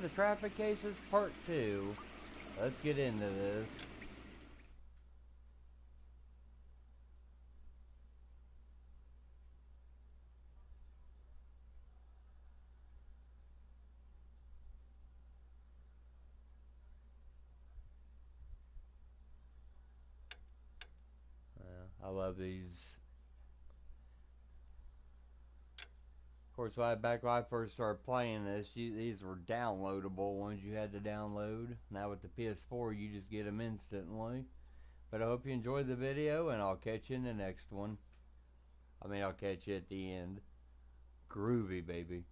the traffic cases, part 2. Let's get into this. I love these. Of course, back when I first started playing this, these were downloadable ones you had to download. Now with the PS4, you just get them instantly. But I hope you enjoyed the video, and I'll catch you in the next one. I'll catch you at the end. Groovy, baby.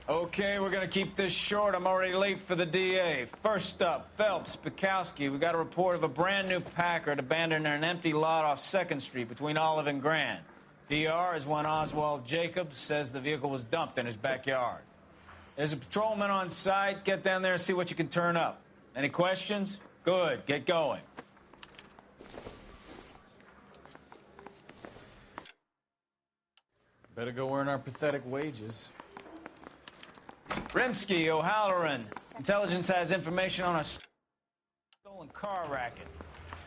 Okay, we're gonna keep this short. I'm already late for the DA. First up, Phelps, Bukowski. We got a report of a brand new Packard abandoned in an empty lot off 2nd Street between Olive and Grand. PR is one Oswald Jacobs says the vehicle was dumped in his backyard. There's a patrolman on site. Get down there and see what you can turn up. Any questions? Good, get going. Better go earn our pathetic wages. Rimsky, O'Halloran. Intelligence has information on a stolen car racket.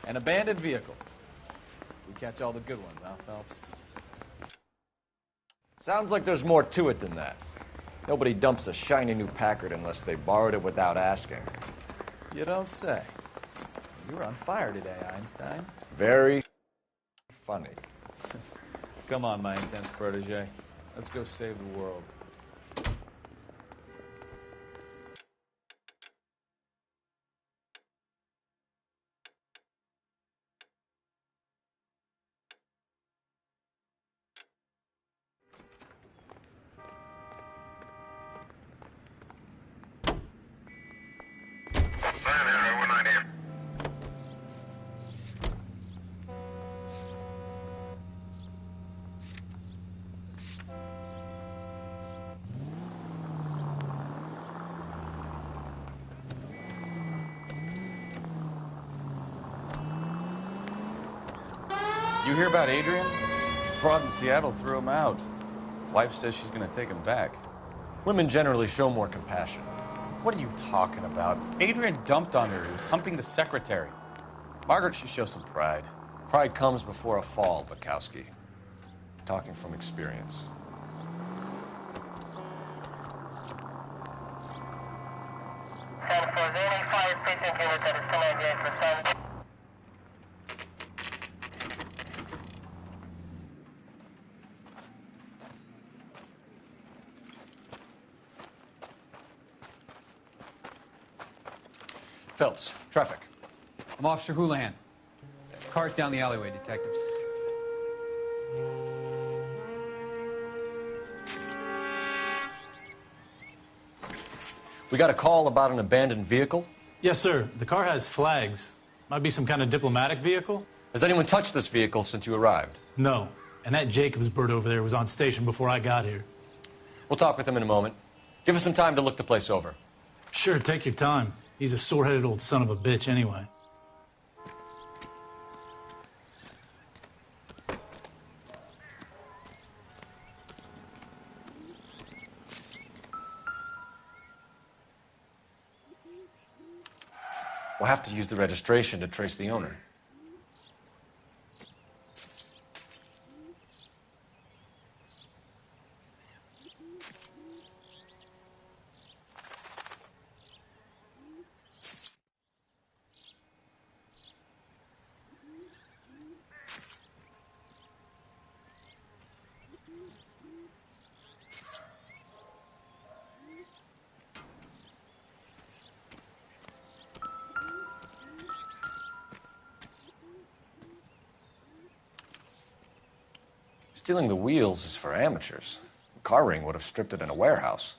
An abandoned vehicle. We catch all the good ones, huh, Phelps? Sounds like there's more to it than that. Nobody dumps a shiny new Packard unless they borrowed it without asking. You don't say. You were on fire today, Einstein. Very funny. Come on, my intense protege. Let's go save the world. You hear about Adrian? Broad in Seattle threw him out. Wife says she's gonna take him back. Women generally show more compassion. What are you talking about? Adrian dumped on her. He was humping the secretary. Margaret should show some pride. Pride comes before a fall, Bukowski. Talking from experience. Phelps, traffic. I'm Officer Houlihan. Cars down the alleyway, detectives. We got a call about an abandoned vehicle. Yes, sir. The car has flags. Might be some kind of diplomatic vehicle. Has anyone touched this vehicle since you arrived? No. And that Jacobs bird over there was on station before I got here. We'll talk with him in a moment. Give us some time to look the place over. Sure, take your time. He's a sore-headed old son of a bitch anyway. We'll have to use the registration to trace the owner. Stealing the wheels is for amateurs. Car ring would have stripped it in a warehouse.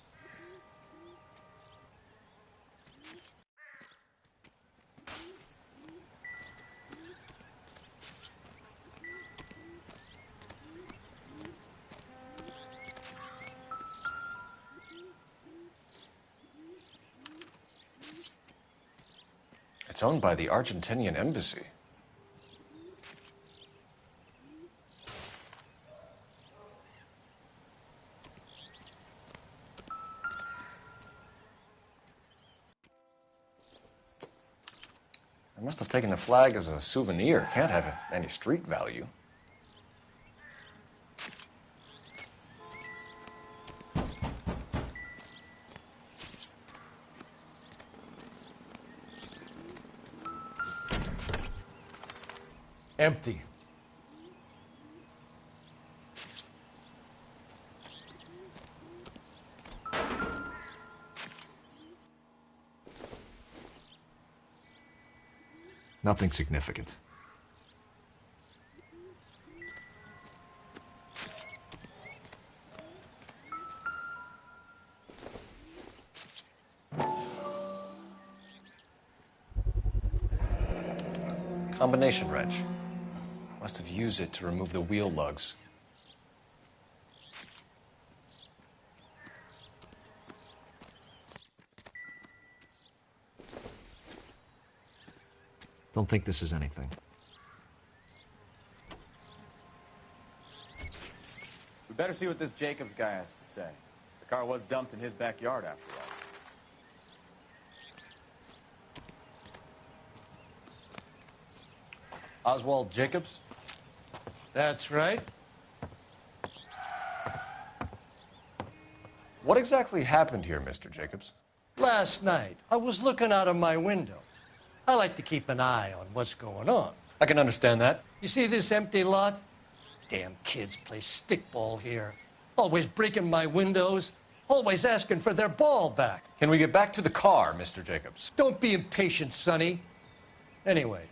It's owned by the Argentinian embassy. I must have taken the flag as a souvenir. Can't have any street value. Empty. Nothing significant. Combination wrench. Must have used it to remove the wheel lugs. Don't think this is anything. We better see what this Jacobs guy has to say. The car was dumped in his backyard, after all. Oswald Jacobs? That's right. What exactly happened here, Mr. Jacobs? Last night, I was looking out of my window. I like to keep an eye on what's going on. I can understand that. You see this empty lot? Damn kids play stickball here. Always breaking my windows. Always asking for their ball back. Can we get back to the car, Mr. Jacobs? Don't be impatient, Sonny. Anyways,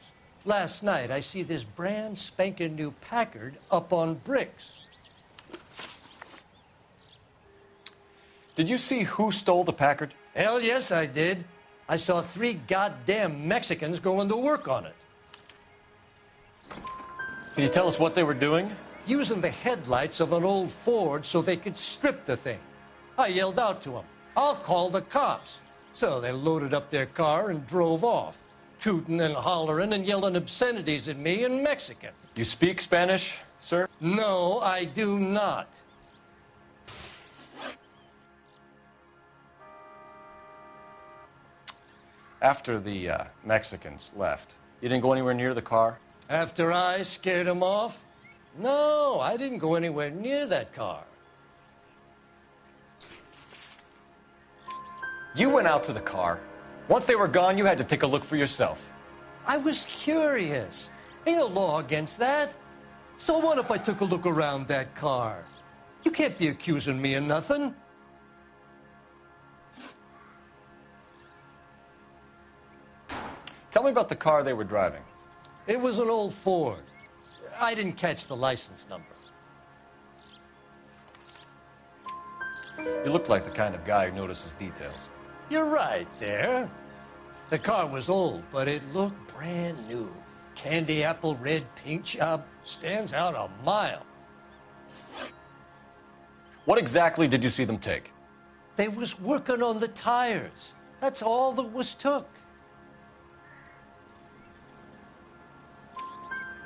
last night I see this brand spanking new Packard up on bricks. Did you see who stole the Packard? Hell yes, I did. I saw 3 goddamn Mexicans going to work on it. Can you tell us what they were doing? Using the headlights of an old Ford so they could strip the thing. I yelled out to them, "I'll call the cops." So they loaded up their car and drove off, tooting and hollering and yelling obscenities at me in Mexican. You speak Spanish, sir? No, I do not. After the Mexicans left, you didn't go anywhere near the car? After I scared them off? No, I didn't go anywhere near that car. You went out to the car. Once they were gone, you had to take a look for yourself. I was curious. Ain't no law against that. So what if I took a look around that car? You can't be accusing me of nothing. Tell me about the car they were driving. It was an old Ford. I didn't catch the license number. You look like the kind of guy who notices details. You're right there. The car was old, but it looked brand new. Candy apple red paint job stands out a mile. What exactly did you see them take? They was working on the tires. That's all that was took.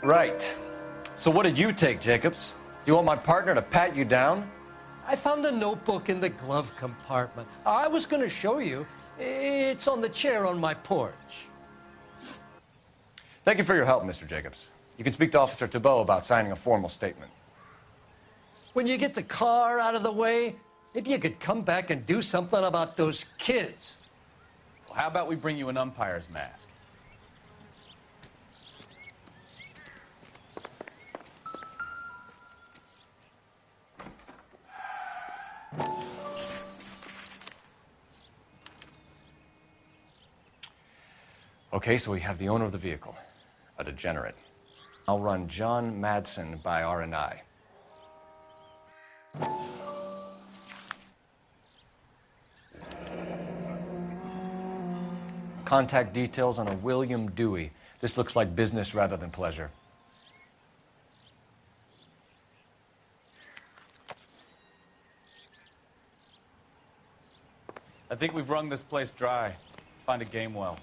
Right. So what did you take, Jacobs? Do you want my partner to pat you down? I found a notebook in the glove compartment. I was going to show you. It's on the chair on my porch. Thank you for your help, Mr. Jacobs. You can speak to Officer Thibault about signing a formal statement. When you get the car out of the way, maybe you could come back and do something about those kids. Well, how about we bring you an umpire's mask? Okay, so we have the owner of the vehicle, a degenerate. I'll run John Madsen by R&I. Contact details on a William Dewey. This looks like business rather than pleasure. I think we've wrung this place dry. Let's find a game well.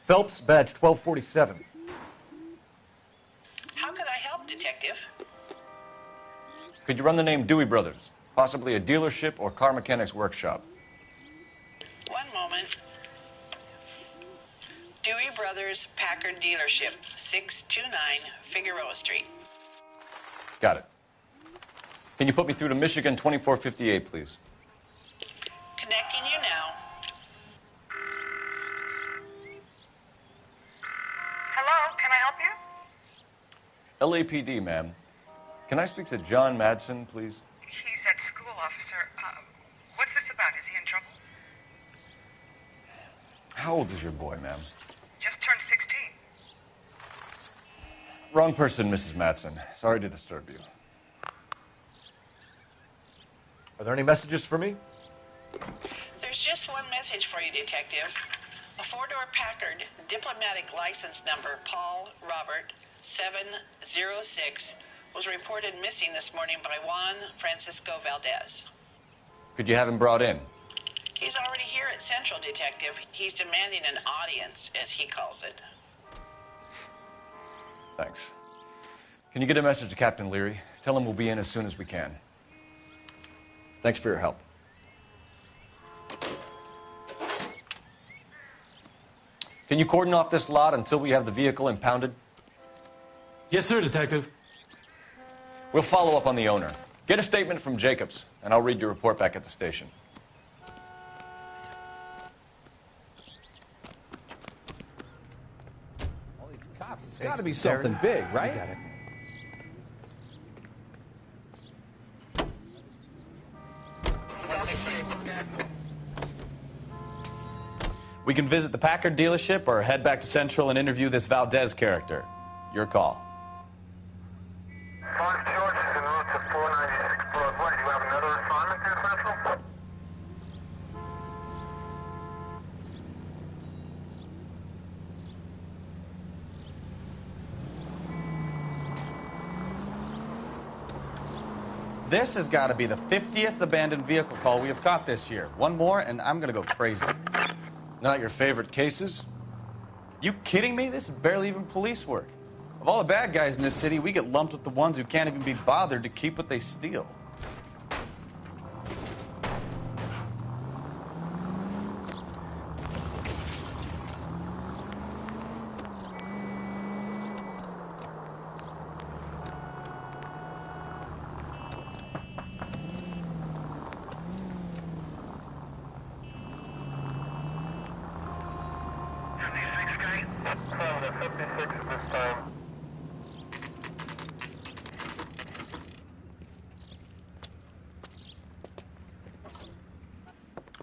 Phelps, badge 1247. How can I help, Detective? Could you run the name Dewey Brothers? Possibly a dealership or car mechanics workshop. One moment. Dewey Brothers Packard Dealership, 629 Figueroa Street. Got it. Can you put me through to Michigan 2458, please? Connecting you now. Hello, can I help you? LAPD, ma'am. Can I speak to John Madsen, please? He's at school, officer. What's this about? Is he in trouble? How old is your boy, ma'am? Just turned 16. Wrong person, Mrs. Madsen. Sorry to disturb you. Are there any messages for me? There's just one message for you, Detective. A four-door Packard diplomatic license number Paul Robert 706 was reported missing this morning by Juan Francisco Valdez. Could you have him brought in? He's already here at Central, Detective. He's demanding an audience, as he calls it. Thanks. Can you get a message to Captain Leary? Tell him we'll be in as soon as we can. Thanks for your help. Can you cordon off this lot until we have the vehicle impounded? Yes, sir, Detective. We'll follow up on the owner. Get a statement from Jacobs, and I'll read your report back at the station. All these cops, it's got to be something big, right? Got it. We can visit the Packard dealership or head back to Central and interview this Valdez character. Your call. 5 George is en route to 496 Broadway. Do you have another assignment there, Central? This has got to be the 50th abandoned vehicle call we have caught this year. One more, and I'm going to go crazy. Not your favorite cases? You kidding me? This is barely even police work. Of all the bad guys in this city, we get lumped with the ones who can't even be bothered to keep what they steal.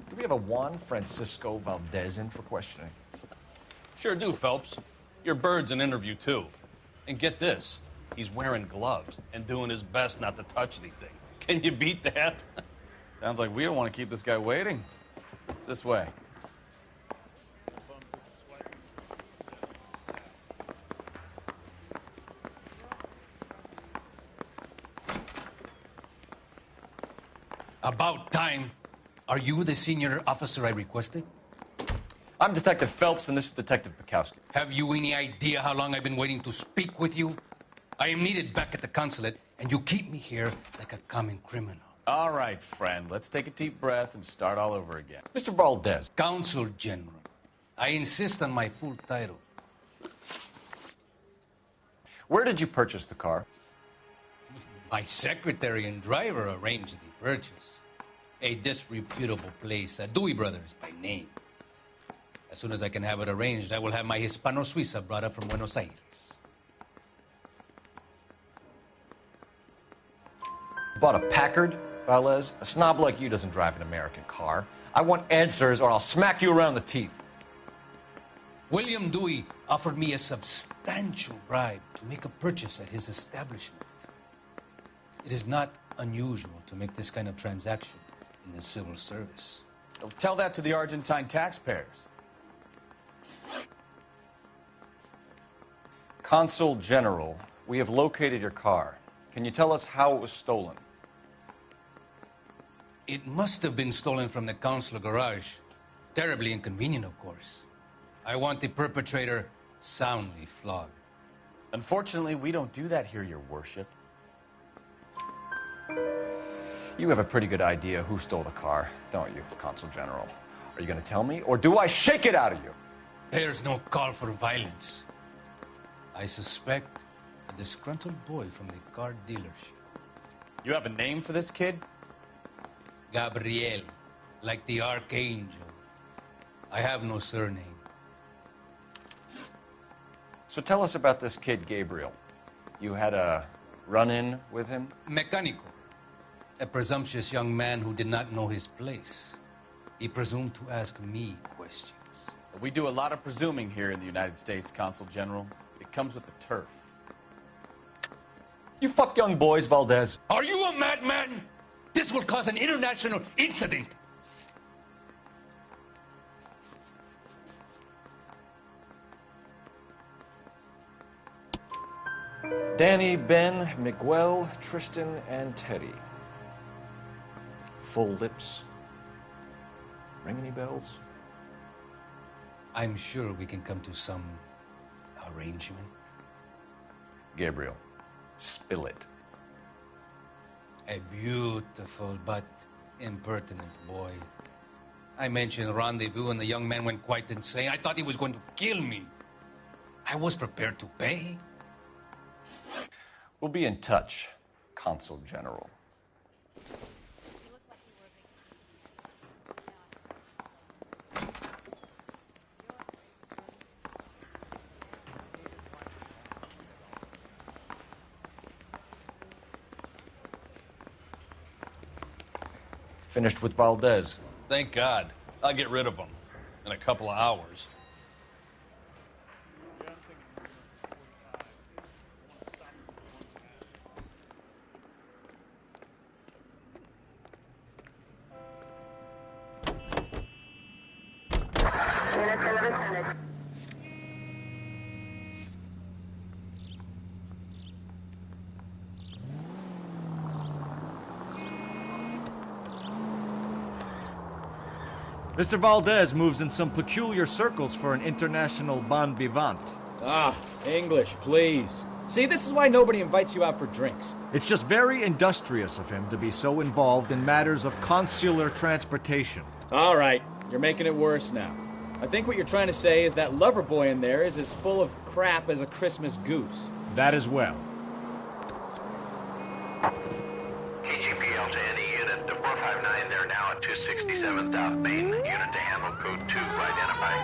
Do we have a Juan Francisco Valdez in for questioning? Sure do, Phelps. Your bird's an interview, too. And get this, he's wearing gloves and doing his best not to touch anything. Can you beat that? Sounds like we don't want to keep this guy waiting. It's this way. About time. Are you the senior officer I requested? I'm Detective Phelps, and this is Detective Bukowski. Have you any idea how long I've been waiting to speak with you? I am needed back at the consulate, and you keep me here like a common criminal. All right, friend. Let's take a deep breath and start all over again. Mr. Valdez. Consul General. I insist on my full title. Where did you purchase the car? My secretary and driver arranged the purchase. A disreputable place, Dewey Brothers by name. As soon as I can have it arranged, I will have my Hispano Suiza brought up from Buenos Aires. Bought a Packard, Valdez? A snob like you doesn't drive an American car. I want answers or I'll smack you around the teeth. William Dewey offered me a substantial bribe to make a purchase at his establishment. It is not unusual to make this kind of transaction in the civil service. Tell that to the Argentine taxpayers. Consul General, we have located your car. Can you tell us how it was stolen? It must have been stolen from the consular garage. Terribly inconvenient, of course. I want the perpetrator soundly flogged. Unfortunately, we don't do that here, Your Worship. You have a pretty good idea who stole the car, don't you, Consul General? Are you going to tell me, or do I shake it out of you? There's no call for violence. I suspect a disgruntled boy from the car dealership. You have a name for this kid? Gabriel, like the archangel. I have no surname. So tell us about this kid, Gabriel. You had a run-in with him? Mecánico. A presumptuous young man who did not know his place. He presumed to ask me questions. We do a lot of presuming here in the United States, Consul General. It comes with the turf. You fuck young boys, Valdez. Are you a madman? This will cause an international incident. Danny, Ben, Miguel, Tristan, and Teddy. Full lips. Ring any bells? I'm sure we can come to some arrangement. Gabriel, spill it. A beautiful but impertinent boy. I mentioned rendezvous and the young man went quite insane. I thought he was going to kill me. I was prepared to pay. We'll be in touch, Consul General. Finished with Valdez. Thank God. I'll get rid of him in a couple of hours. Mr. Valdez moves in some peculiar circles for an international bon vivant. Ah, English, please. See, this is why nobody invites you out for drinks. It's just very industrious of him to be so involved in matters of consular transportation. All right, you're making it worse now. I think what you're trying to say is that lover boy in there is as full of crap as a Christmas goose. That as well. KGPL to any unit. The 459, they're now at 267 South Main. Unit to handle code 2, identify.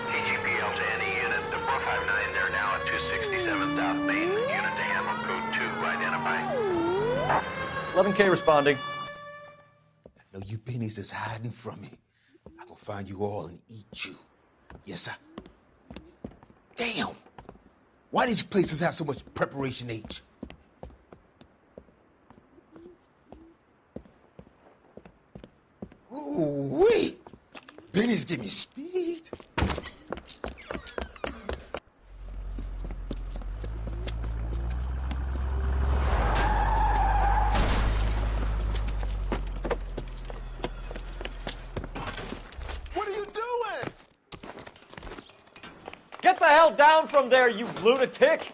KGPL to any unit. The 459, they're now at 267 South Main. Unit to handle code 2, identify. 11K responding. No, you pennies is hiding from me. I'm gonna find you all and eat you. Yes, sir. Damn! Why these places have so much preparation H? Ooh-wee! Benny's give me speed. What are you doing? Get the hell down from there, you lunatic!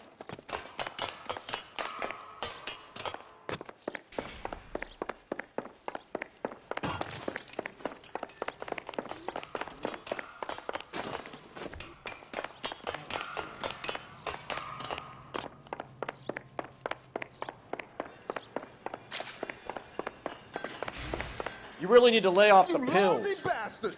You really need to lay off the pills. Lousy bastard!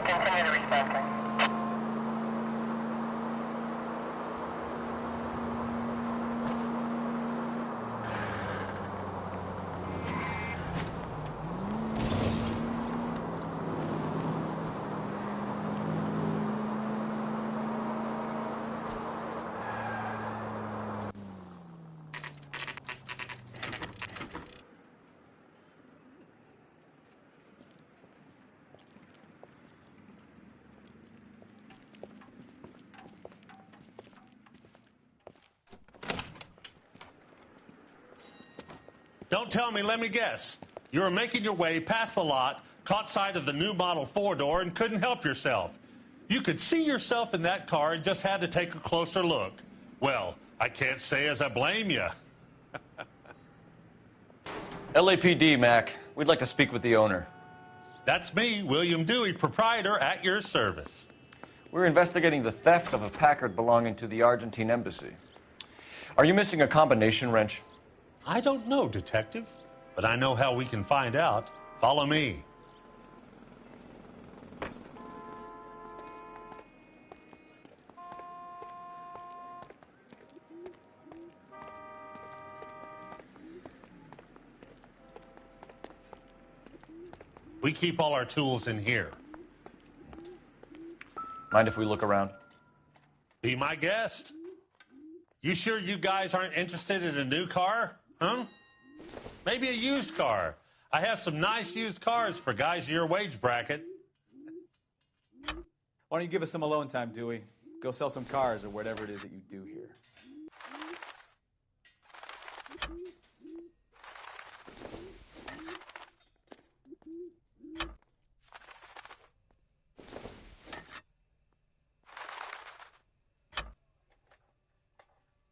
Continue to respond. Don't tell me, let me guess. You were making your way past the lot, caught sight of the new model four-door, and couldn't help yourself. You could see yourself in that car and just had to take a closer look. Well, I can't say as I blame you. LAPD, Mac. We'd like to speak with the owner. That's me, William Dewey, proprietor, at your service. We're investigating the theft of a Packard belonging to the Argentine embassy. Are you missing a combination wrench? I don't know, Detective, but I know how we can find out. Follow me. We keep all our tools in here. Mind if we look around? Be my guest. You sure you guys aren't interested in a new car? Huh? Maybe a used car. I have some nice used cars for guys your wage bracket. Why don't you give us some alone time, Dewey? Go sell some cars or whatever it is that you do here.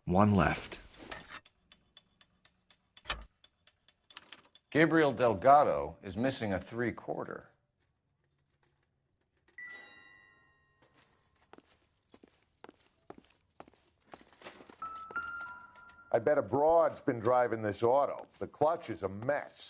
One left. Gabriel Delgado is missing a 3/4. I bet a broad's been driving this auto. The clutch is a mess.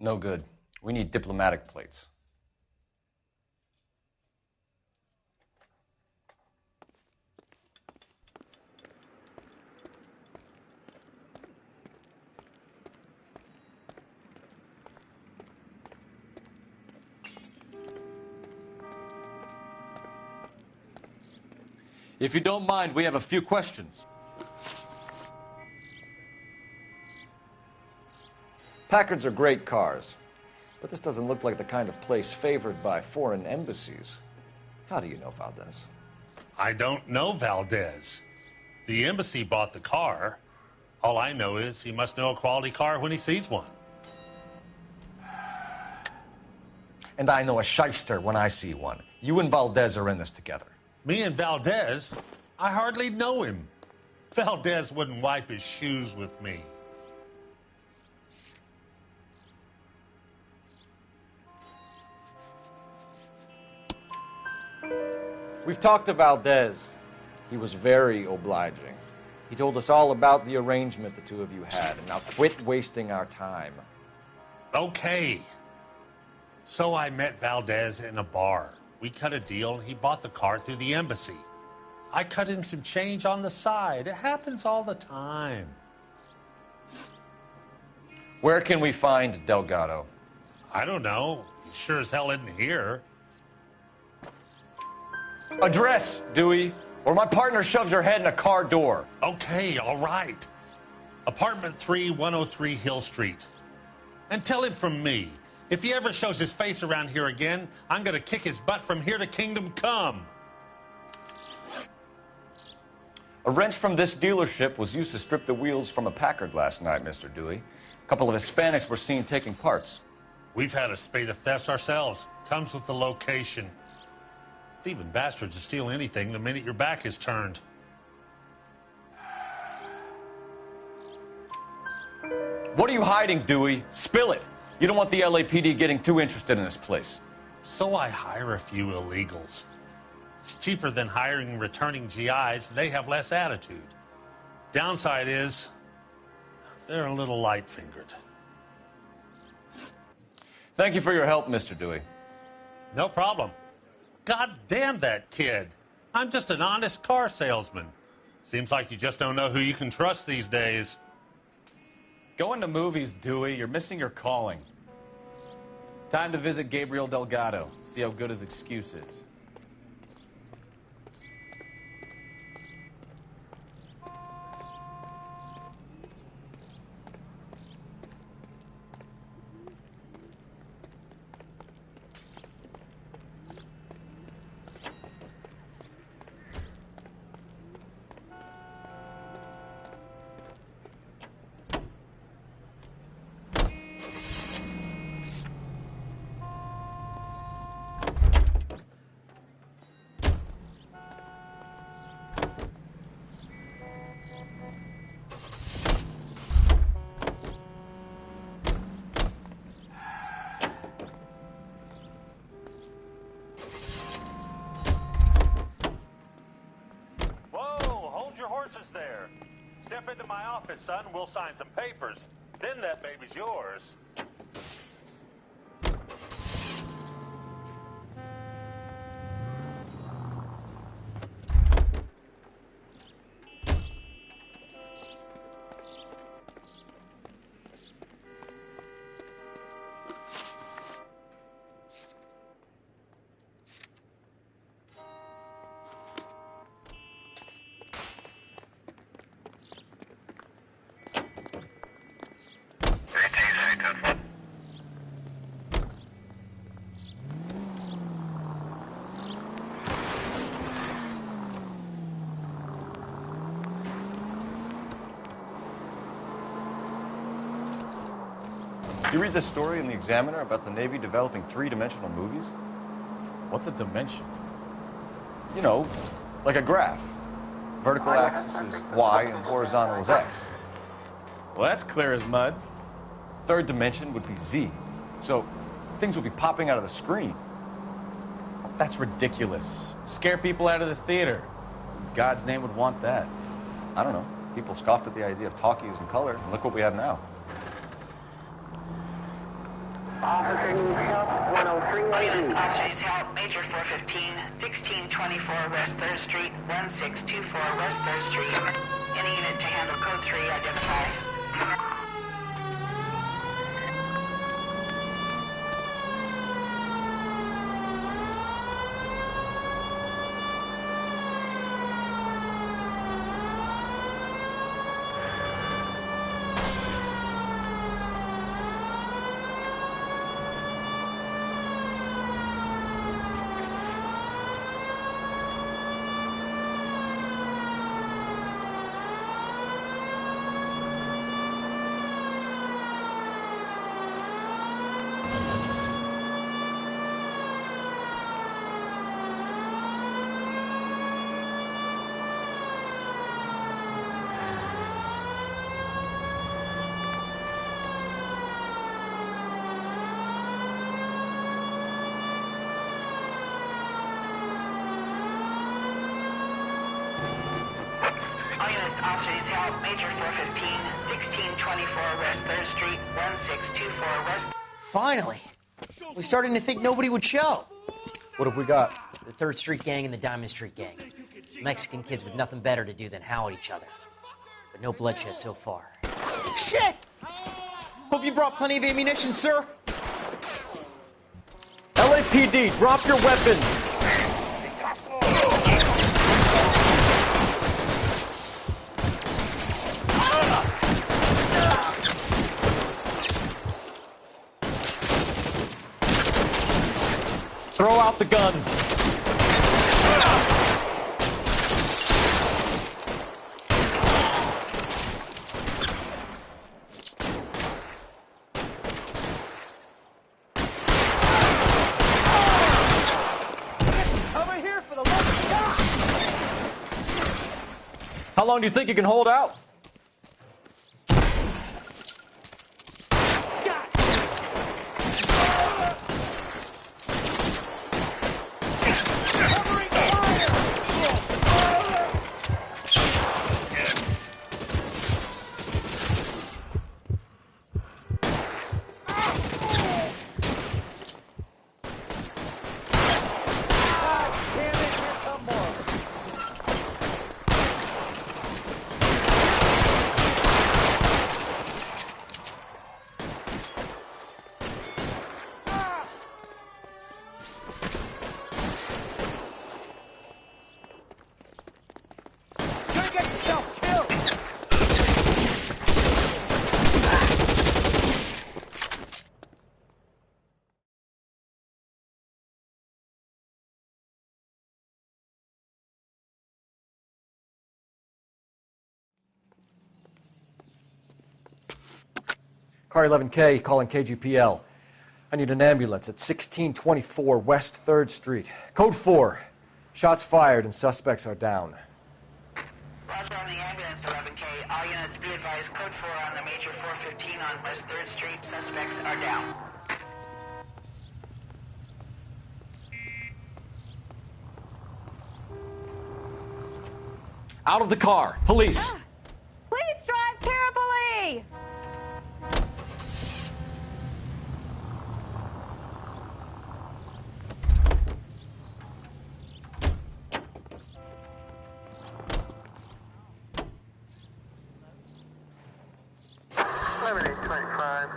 No good. We need diplomatic plates. If you don't mind, we have a few questions. Packards are great cars, but this doesn't look like the kind of place favored by foreign embassies. How do you know Valdez? I don't know Valdez. The embassy bought the car. All I know is he must know a quality car when he sees one. And I know a shyster when I see one. You and Valdez are in this together. Me and Valdez? I hardly know him. Valdez wouldn't wipe his shoes with me. We've talked to Valdez. He was very obliging. He told us all about the arrangement the two of you had, and now quit wasting our time. Okay. So I met Valdez in a bar. We cut a deal, and he bought the car through the embassy. I cut him some change on the side. It happens all the time. Where can we find Delgado? I don't know. He sure as hell isn't here. Address, Dewey, or my partner shoves her head in a car door. Okay, all right. Apartment 3, 103 Hill Street. And tell him from me, if he ever shows his face around here again, I'm gonna kick his butt from here to Kingdom Come. A wrench from this dealership was used to strip the wheels from a Packard last night, Mr. Dewey. A couple of Hispanics were seen taking parts. We've had a spate of thefts ourselves. Comes with the location. Thieving bastards to steal anything the minute your back is turned. What are you hiding, Dewey? Spill it. You don't want the LAPD getting too interested in this place. So I hire a few illegals. It's cheaper than hiring returning GIs. They have less attitude. Downside is, they're a little light-fingered. Thank you for your help, Mr. Dewey. No problem. God damn that kid. I'm just an honest car salesman. Seems like you just don't know who you can trust these days. Going to movies, Dewey. You're missing your calling. Time to visit Gabriel Delgado. See how good his excuse is. Step into my office, son, and we'll sign some papers. Then that baby's yours. You read this story in the Examiner about the Navy developing three-dimensional movies? What's a dimension? You know, like a graph. Vertical axis is Y and horizontal is X. Well, that's clear as mud. Third dimension would be Z. So things would be popping out of the screen. That's ridiculous. Scare people out of the theater. In God's name would want that. I don't know. People scoffed at the idea of talkies in color, and look what we have now. Officer needs help, 103. Williams, officer needs help, Major 415, 1624 West 3rd Street, 1624 West 3rd Street. Any unit to handle code 3, identify. officer detail, Major 415, 1624 West 3rd Street, 1624 West. Finally! We're starting to think nobody would show. What have we got? The 3rd Street Gang and the Diamond Street Gang. Mexican kids with nothing better to do than howl at each other. But no bloodshed so far. Shit! Hope you brought plenty of ammunition, sir. LAPD, drop your weapons! Throw out the guns. Over here for the love of God! How long do you think you can hold out? Car 11K, calling KGPL. I need an ambulance at 1624 West 3rd Street. Code 4. Shots fired and suspects are down. Roger on the ambulance, 11K. All units be advised, code 4 on the Major 415 on West 3rd Street. Suspects are down. Out of the car. Police. Please drive carefully!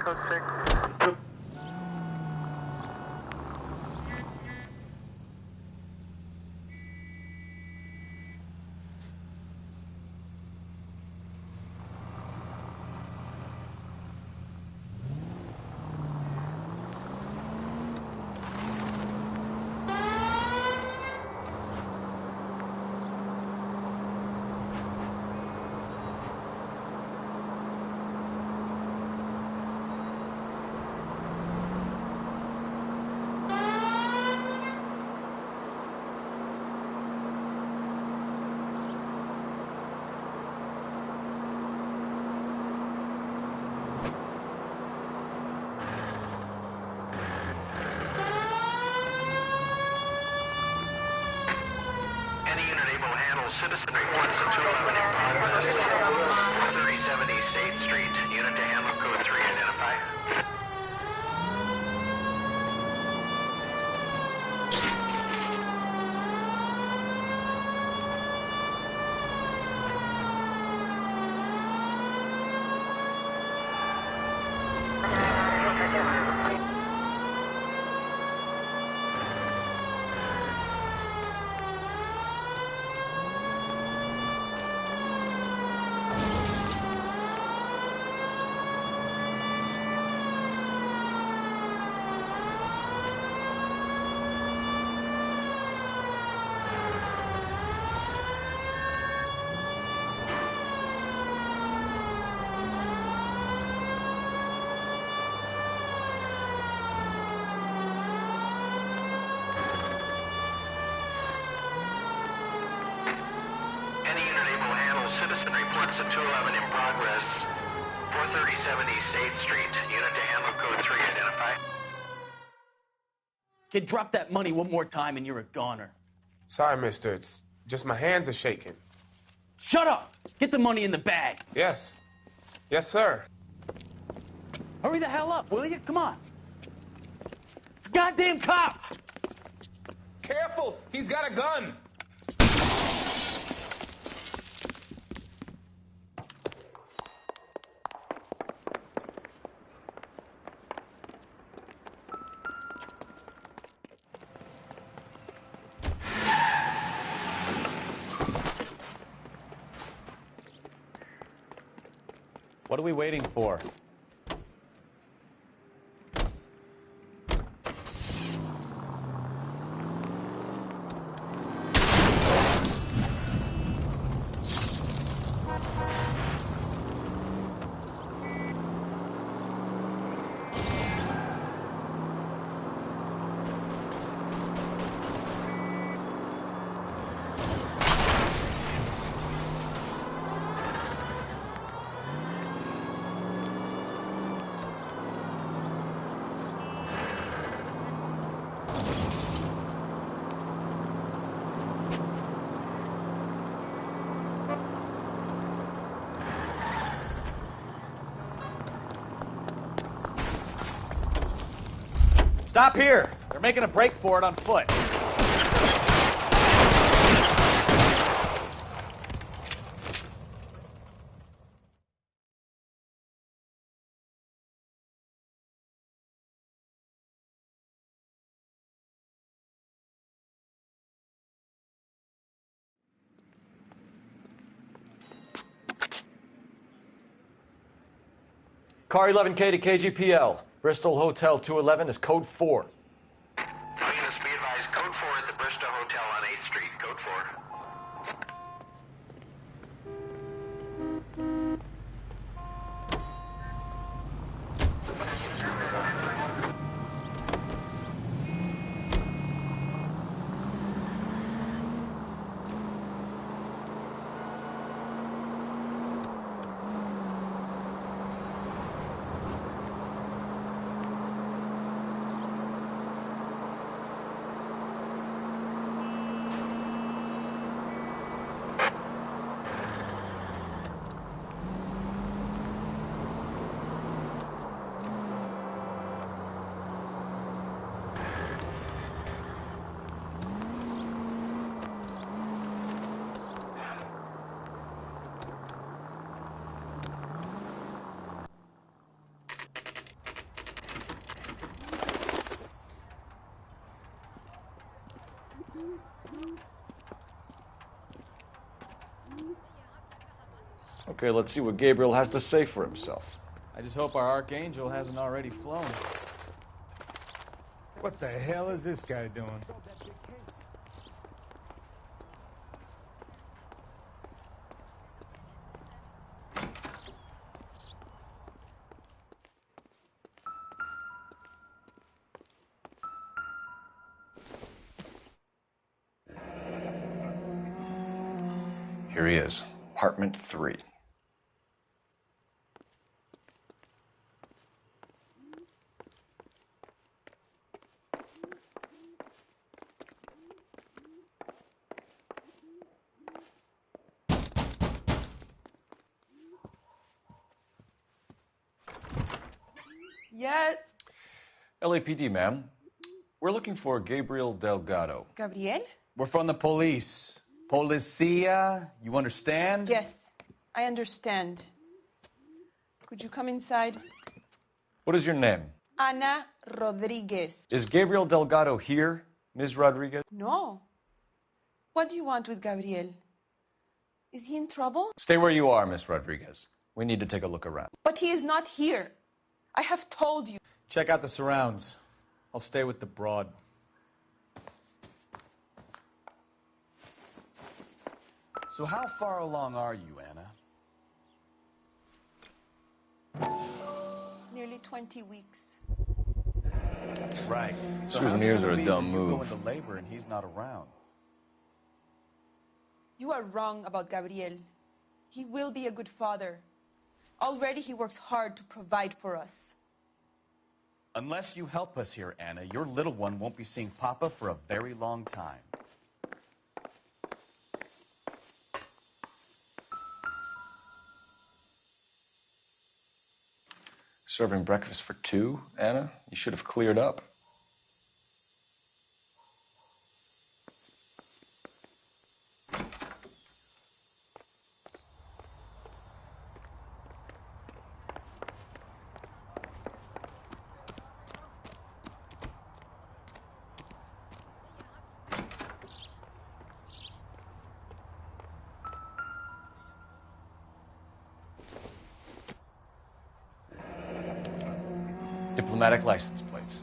Code 6. Citizen reports at 211 in progress. 437 East 8th Street. Unit to handle code 3 identify. Citizen reports at 211 in progress. 437 East 8th Street. Unit to handle code 3 identify. Kid, drop that money one more time and you're a goner. Sorry, mister. It's just my hands are shaking. Shut up! Get the money in the bag. Yes. Yes, sir. Hurry the hell up, will you? Come on. It's goddamn cops! Careful! He's got a gun! What are we waiting for? Stop here! They're making a break for it on foot. Car 11K to KGPL. Bristol Hotel 211 is code 4. Units, be advised, code 4 at the Bristol Hotel on 8th Street. Code 4. Okay, let's see what Gabriel has to say for himself. I just hope our Archangel hasn't already flown. What the hell is this guy doing? Here he is, apartment 3. Yes. LAPD, ma'am. We're looking for Gabriel Delgado. Gabriel? We're from the police. Policia, you understand? Yes, I understand. Could you come inside? What is your name? Ana Rodriguez. Is Gabriel Delgado here, Ms. Rodriguez? No. What do you want with Gabriel? Is he in trouble? Stay where you are, Ms. Rodriguez. We need to take a look around. But he is not here. I have told you. Check out the surrounds. I'll stay with the broad. So how far along are you, Anna? Nearly 20 weeks. Right. So Souvenirs are a dumb you move. go into labor and he's not around. You are wrong about Gabriel. He will be a good father. Already he works hard to provide for us. Unless you help us here, Anna, your little one won't be seeing Papa for a very long time. Serving breakfast for two, Anna? You should have cleared up. Diplomatic license plates.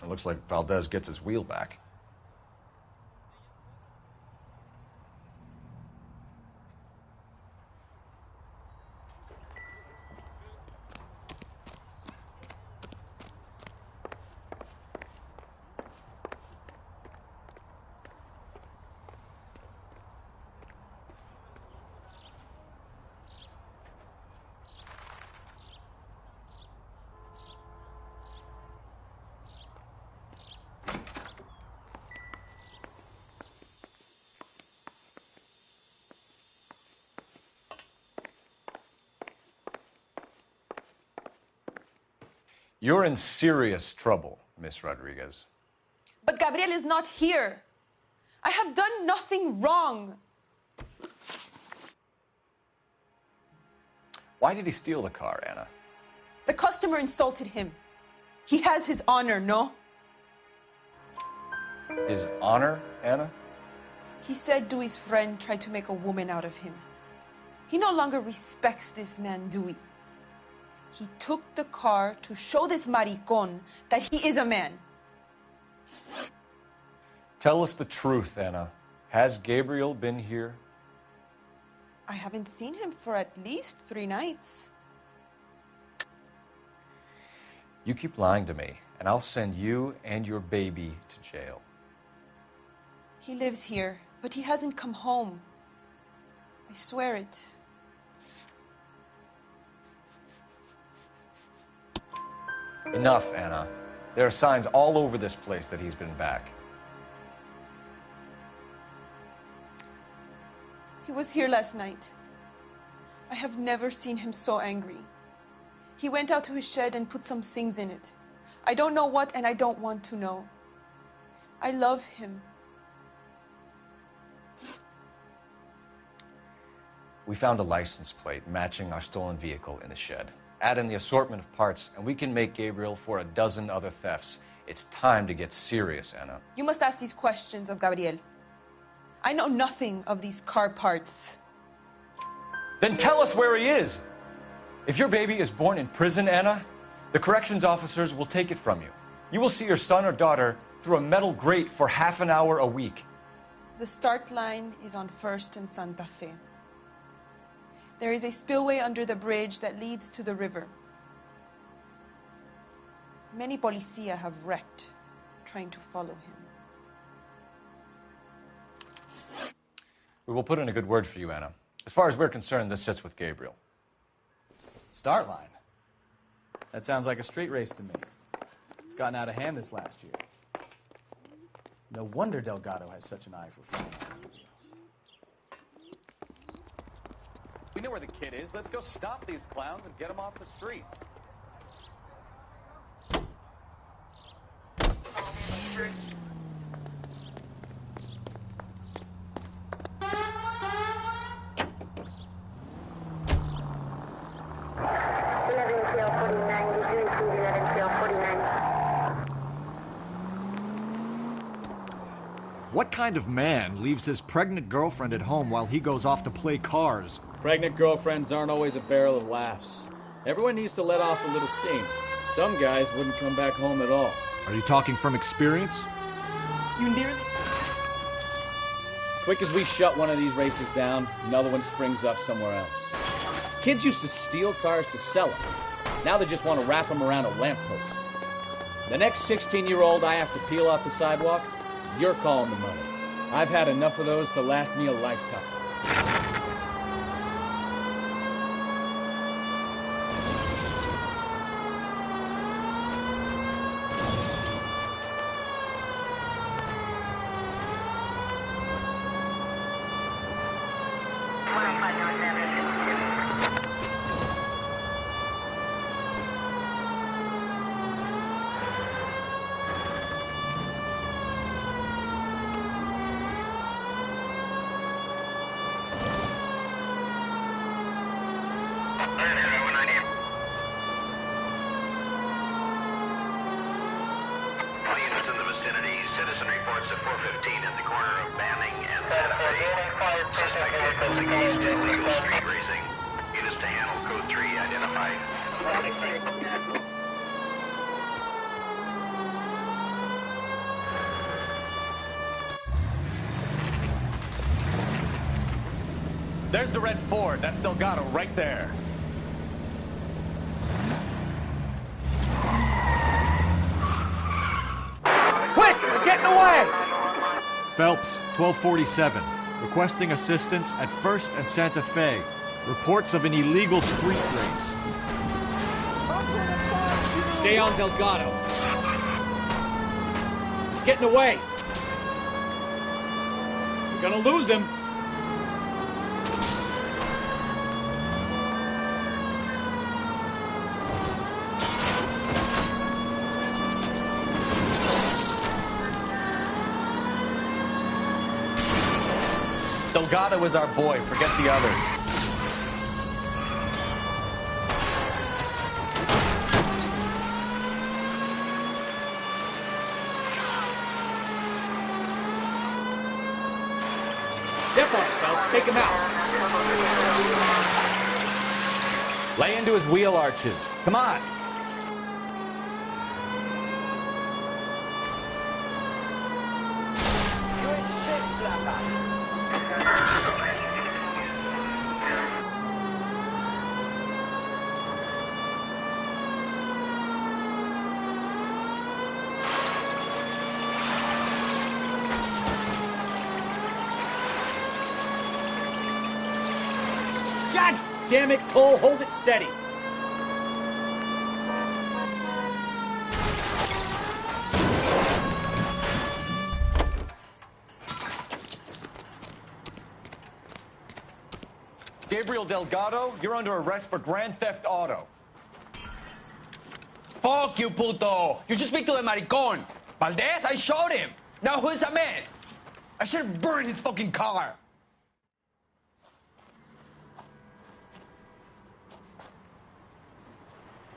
It looks like Valdez gets his wheel back. You're in serious trouble, Miss Rodriguez. But Gabriel is not here. I have done nothing wrong. Why did he steal the car, Anna? The customer insulted him. He has his honor, no? His honor, Anna? He said Dewey's friend tried to make a woman out of him. He no longer respects this man, Dewey. He took the car to show this maricón that he is a man. Tell us the truth, Anna. Has Gabriel been here? I haven't seen him for at least 3 nights. You keep lying to me, and I'll send you and your baby to jail. He lives here, but he hasn't come home. I swear it. Enough, Anna. There are signs all over this place that he's been back. He was here last night. I have never seen him so angry. He went out to his shed and put some things in it. I don't know what, and I don't want to know. I love him. We found a license plate matching our stolen vehicle in the shed. Add in the assortment of parts, and we can make Gabriel for a dozen other thefts. It's time to get serious, Anna. You must ask these questions of Gabriel. I know nothing of these car parts. Then tell us where he is! If your baby is born in prison, Anna, the corrections officers will take it from you. You will see your son or daughter through a metal grate for half an hour a week. The start line is on 1st and Santa Fe. There is a spillway under the bridge that leads to the river. Many policia have wrecked trying to follow him. We will put in a good word for you, Anna. As far as we're concerned, this sits with Gabriel. Start line? That sounds like a street race to me. It's gotten out of hand this last year. No wonder Delgado has such an eye for flying automobiles. We know where the kid is. Let's go stop these clowns and get them off the streets. What kind of man leaves his pregnant girlfriend at home while he goes off to play cars? Pregnant girlfriends aren't always a barrel of laughs. Everyone needs to let off a little steam. Some guys wouldn't come back home at all. Are you talking from experience? You nearly... Quick as we shut one of these races down, another one springs up somewhere else. Kids used to steal cars to sell them. Now they just want to wrap them around a lamppost. The next 16-year-old I have to peel off the sidewalk, you're calling the money. I've had enough of those to last me a lifetime. All units in the vicinity. Citizen reports at 415 at the corner of Banning and Santa Fe. Suspect vehicle engaged in illegal street racing. Units to handle code 3 identified. There's the red Ford. That's Delgado right there. Quick! They're getting away! Phelps, 1247. Requesting assistance at 1st and Santa Fe. Reports of an illegal street race. Stay on Delgado. He's getting away. You're gonna lose him. Delgado is our boy. Forget the others. Step up, Phelps. Take him out. Lay into his wheel arches. Come on. God damn it, Cole. Hold it steady. Gabriel Delgado, you're under arrest for grand theft auto. Fuck you, puto! You should speak to the maricon. Valdez, I showed him. Now who's the man? I should have burned his fucking car.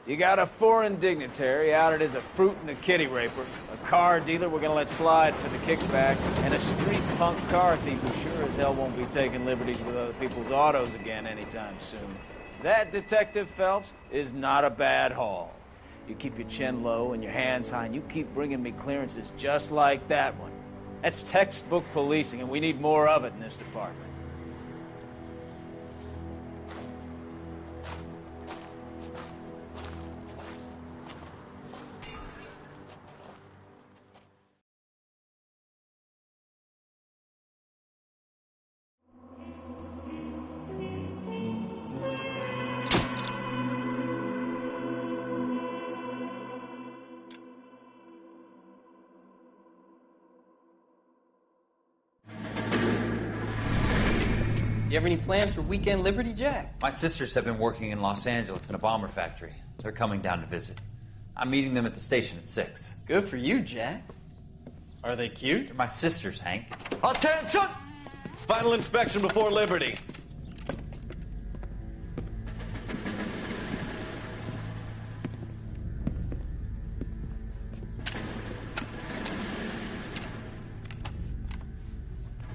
You got a foreign dignitary outed as a fruit and a kitty raper, a car dealer we're gonna let slide for the kickbacks, and a street punk car thief who sure as hell won't be taking liberties with other people's autos again anytime soon. That, Detective Phelps, is not a bad haul. You keep your chin low and your hands high, and you keep bringing me clearances just like that one. That's textbook policing, and we need more of it in this department. You have any plans for weekend Liberty, Jack? My sisters have been working in Los Angeles in a bomber factory. They're coming down to visit. I'm meeting them at the station at 6. Good for you, Jack. Are they cute? They're my sisters, Hank. Attention! Final inspection before Liberty.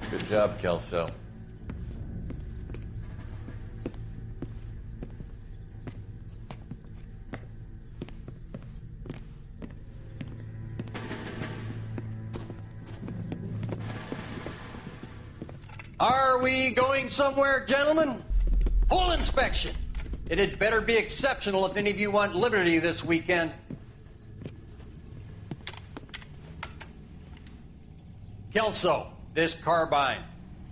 Good job, Kelso. Are we going somewhere, gentlemen? Full inspection. It had better be exceptional if any of you want liberty this weekend. Kelso, this carbine.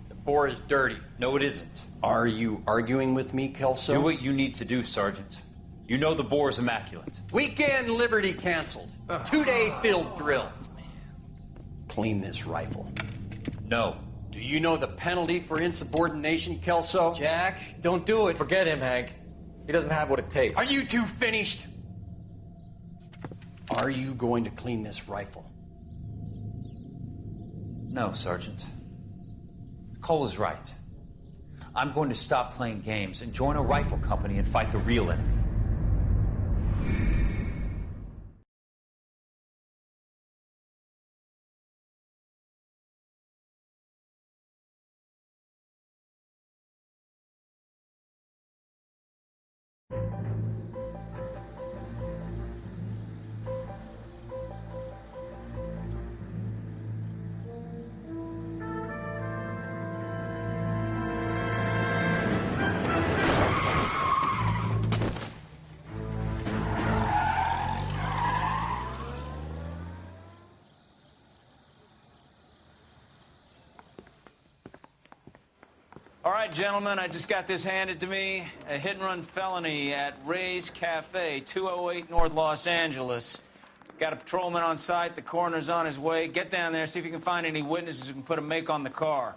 The bore is dirty. No, it isn't. Are you arguing with me, Kelso? Do what you need to do, Sergeant. You know the bore is immaculate. Weekend liberty canceled. 2-day field drill. Clean this rifle. No. Do you know the penalty for insubordination, Kelso? Jack, don't do it. Forget him, Hank. He doesn't have what it takes. Are you two finished? Are you going to clean this rifle? No, Sergeant. Cole is right. I'm going to stop playing games and join a rifle company and fight the real enemy. All right, gentlemen, I just got this handed to me. A hit-and-run felony at Ray's Cafe, 208 North Los Angeles. Got a patrolman on site. The coroner's on his way. Get down there, see if you can find any witnesses who can put a make on the car.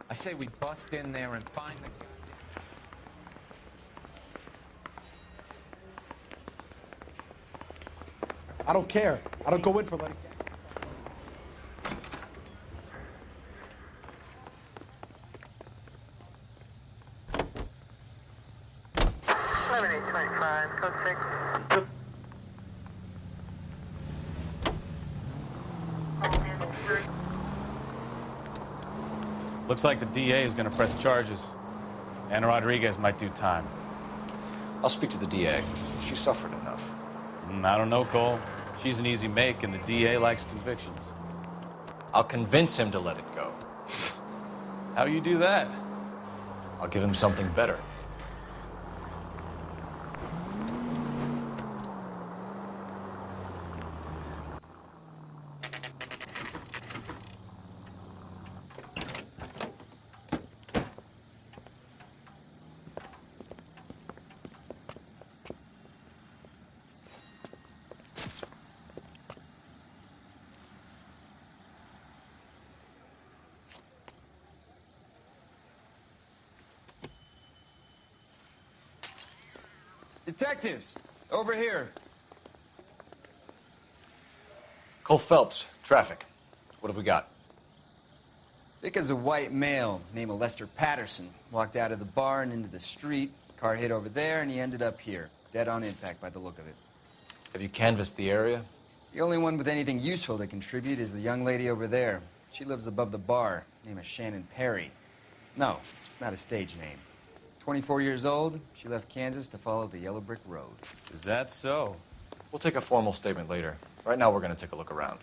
I say we bust in there and find the... I don't care. I don't go in for letting... Code 6. Looks like the DA is going to press charges. Anna Rodriguez might do time. I'll speak to the DA. She suffered enough. I don't know, Cole. She's an easy make, and the DA likes convictions. I'll convince him to let it go. How you do that? I'll give him something better. Detectives, over here. Cole Phelps, traffic. What have we got? Thick as a white male, name of Lester Patterson. Walked out of the bar and into the street. Car hit over there, and he ended up here. Dead on impact by the look of it. Have you canvassed the area? The only one with anything useful to contribute is the young lady over there. She lives above the bar. Name is Shannon Perry. No, it's not a stage name. 24 years old, she left Kansas to follow the Yellow Brick Road. Is that so? We'll take a formal statement later. Right now, we're going to take a look around.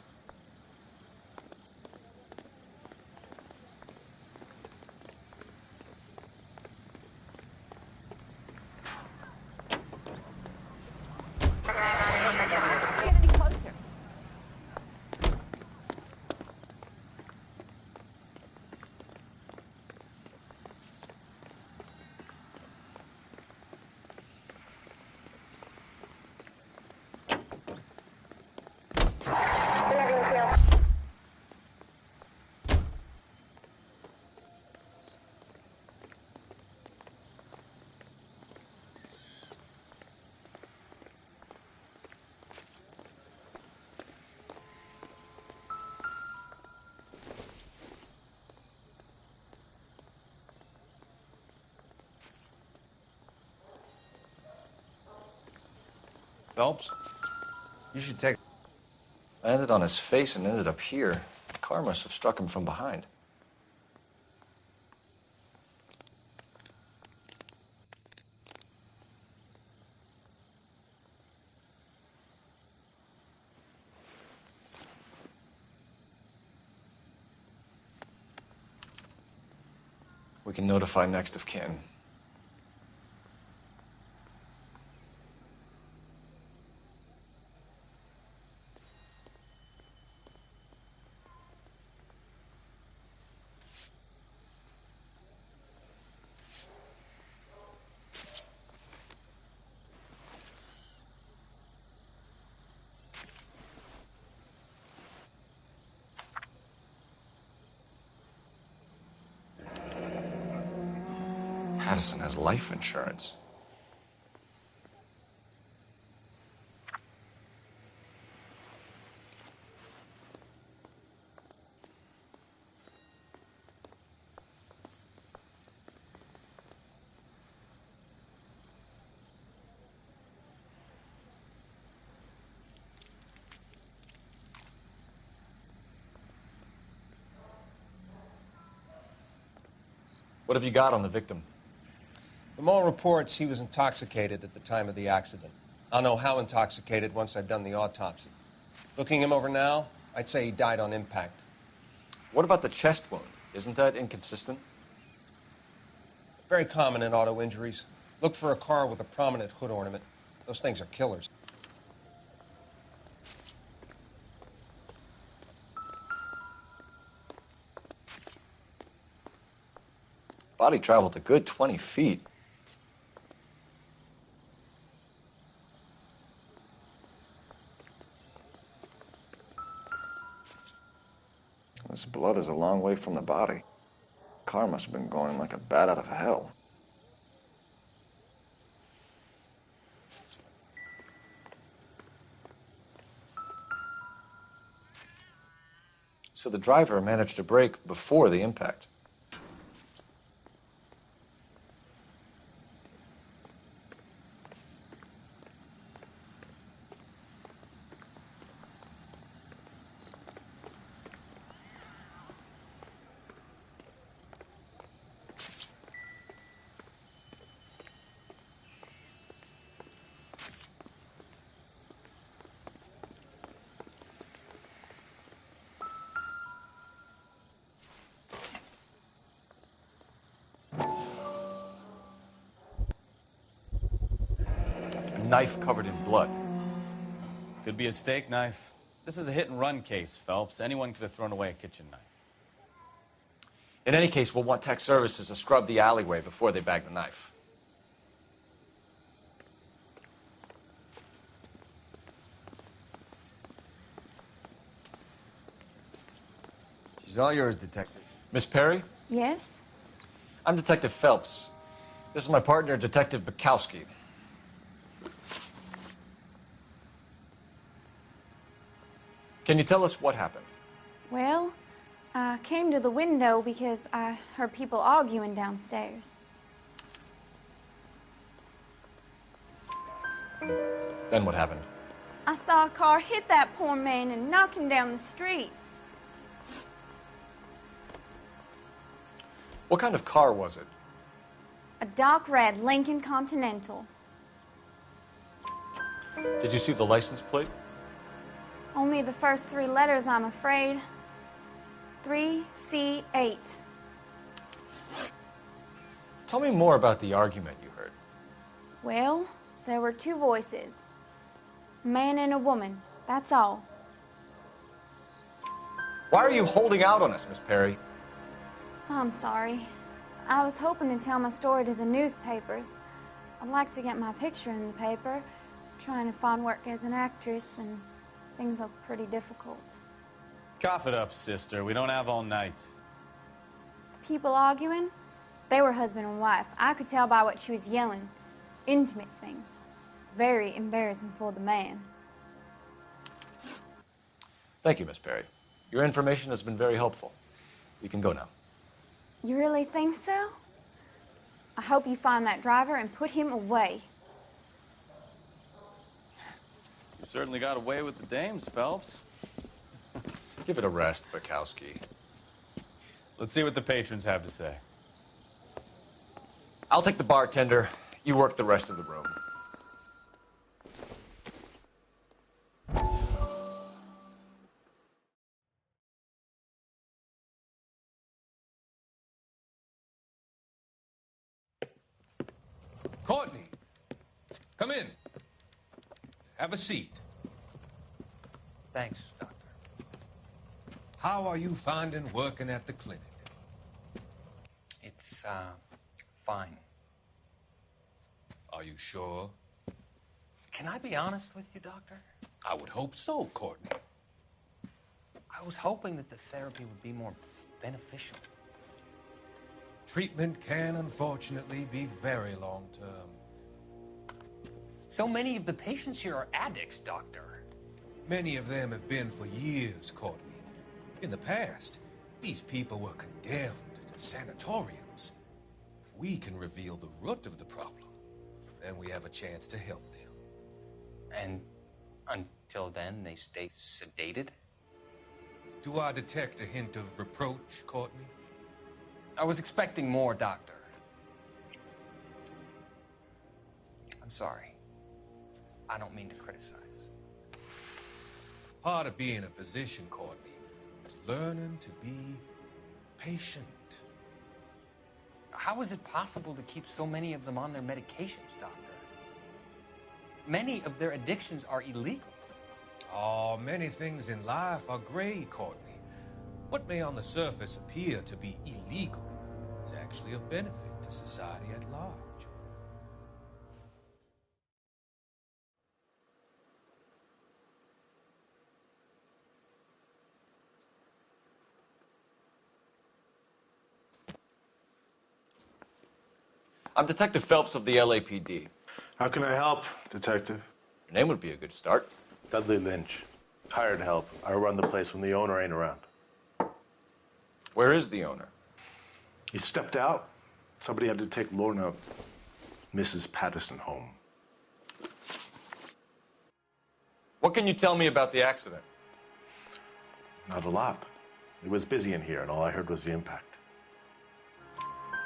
Get any closer. Phelps? You should take... I landed on his face and ended up here. The car must have struck him from behind. We can notify next of kin. Madison has life insurance. What have you got on the victim? From all reports, he was intoxicated at the time of the accident. I'll know how intoxicated once I've done the autopsy. Looking him over now, I'd say he died on impact. What about the chest wound? Isn't that inconsistent? Very common in auto injuries. Look for a car with a prominent hood ornament. Those things are killers. Body traveled a good 20 feet. This blood is a long way from the body. Car must have been going like a bat out of hell. So the driver managed to brake before the impact. Knife covered in blood. Could be a steak knife. This is a hit-and-run case, Phelps. Anyone could have thrown away a kitchen knife. In any case, we'll want tech services to scrub the alleyway before they bag the knife. She's all yours, Detective. Miss Perry? Yes? I'm Detective Phelps. This is my partner, Detective Bukowski. Can you tell us what happened? Well, I came to the window because I heard people arguing downstairs. Then what happened? I saw a car hit that poor man and knock him down the street. What kind of car was it? A dark red Lincoln Continental. Did you see the license plate? Only the first three letters, I'm afraid. 3C8. Tell me more about the argument you heard. Well, there were two voices. A man and a woman, that's all. Why are you holding out on us, Miss Perry? I'm sorry. I was hoping to tell my story to the newspapers. I'd like to get my picture in the paper. Trying to find work as an actress, and things look pretty difficult. Cough it up, sister. We don't have all night. The people arguing, they were husband and wife. I could tell by what she was yelling. Intimate things. Very embarrassing for the man. Thank you, Miss Perry. Your information has been very helpful. You can go now. You really think so? I hope you find that driver and put him away. You certainly got away with the dames, Phelps. Give it a rest, Bukowski. Let's see what the patrons have to say. I'll take the bartender. You work the rest of the room. Courtney, come in. Have a seat. Thanks, Doctor. How are you finding working at the clinic? It's, fine. Are you sure? Can I be honest with you, Doctor? I would hope so, Courtney. I was hoping that the therapy would be more beneficial. Treatment can unfortunately be very long-term. So many of the patients here are addicts, Doctor. Many of them have been for years, Courtney. In the past, these people were condemned to sanatoriums. If we can reveal the root of the problem, then we have a chance to help them. And until then, they stay sedated? Do I detect a hint of reproach, Courtney? I was expecting more, Doctor. I'm sorry. I don't mean to criticize. Part of being a physician, Courtney, is learning to be patient. How is it possible to keep so many of them on their medications, Doctor? Many of their addictions are illegal. Oh, many things in life are gray, Courtney. What may on the surface appear to be illegal is actually of benefit to society at large. I'm Detective Phelps of the LAPD. How can I help, Detective? Your name would be a good start. Dudley Lynch. Hired help. I run the place when the owner ain't around. Where is the owner? He stepped out. Somebody had to take Lorna, Mrs. Patterson, home. What can you tell me about the accident? Not a lot. It was busy in here, and all I heard was the impact.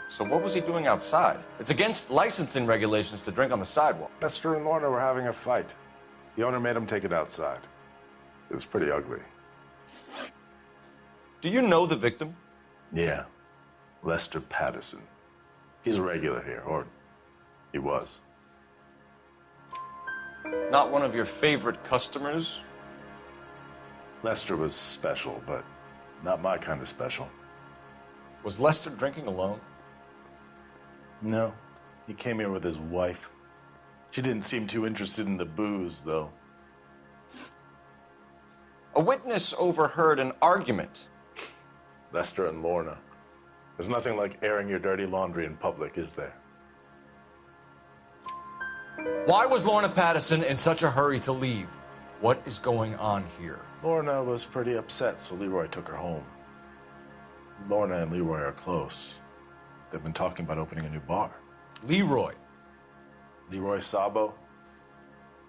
So what was he doing outside? It's against licensing regulations to drink on the sidewalk. Lester and Lorna were having a fight. The owner made him take it outside. It was pretty ugly. Do you know the victim? Yeah. Lester Patterson. He's a regular here, or he was. Not one of your favorite customers? Lester was special, but not my kind of special. Was Lester drinking alone? No. He came here with his wife. She didn't seem too interested in the booze, though. A witness overheard an argument. Lester and Lorna. There's nothing like airing your dirty laundry in public, is there? Why was Lorna Patterson in such a hurry to leave? What is going on here? Lorna was pretty upset, so Leroy took her home. Lorna and Leroy are close. They've been talking about opening a new bar. Leroy? Leroy Sabo,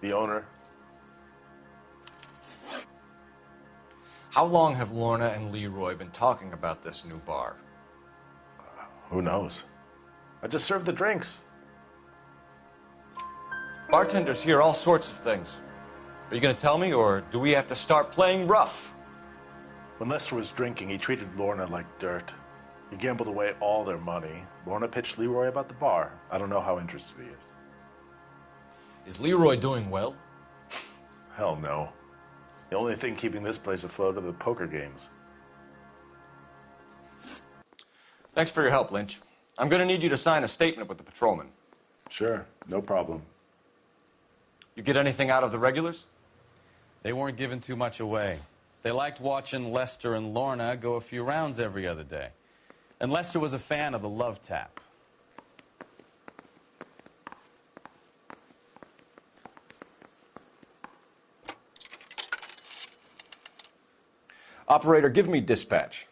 the owner. How long have Lorna and Leroy been talking about this new bar? Who knows? I just served the drinks. Bartenders hear all sorts of things. Are you going to tell me, or do we have to start playing rough? When Lester was drinking, he treated Lorna like dirt. He gambled away all their money. Lorna pitched Leroy about the bar. I don't know how interested he is. Is Leroy doing well? Hell no. The only thing keeping this place afloat are the poker games. Thanks for your help, Lynch. I'm going to need you to sign a statement with the patrolman. Sure, no problem. You get anything out of the regulars? They weren't giving too much away. They liked watching Lester and Lorna go a few rounds every other day. And Lester was a fan of the love tap. Operator, give me dispatch.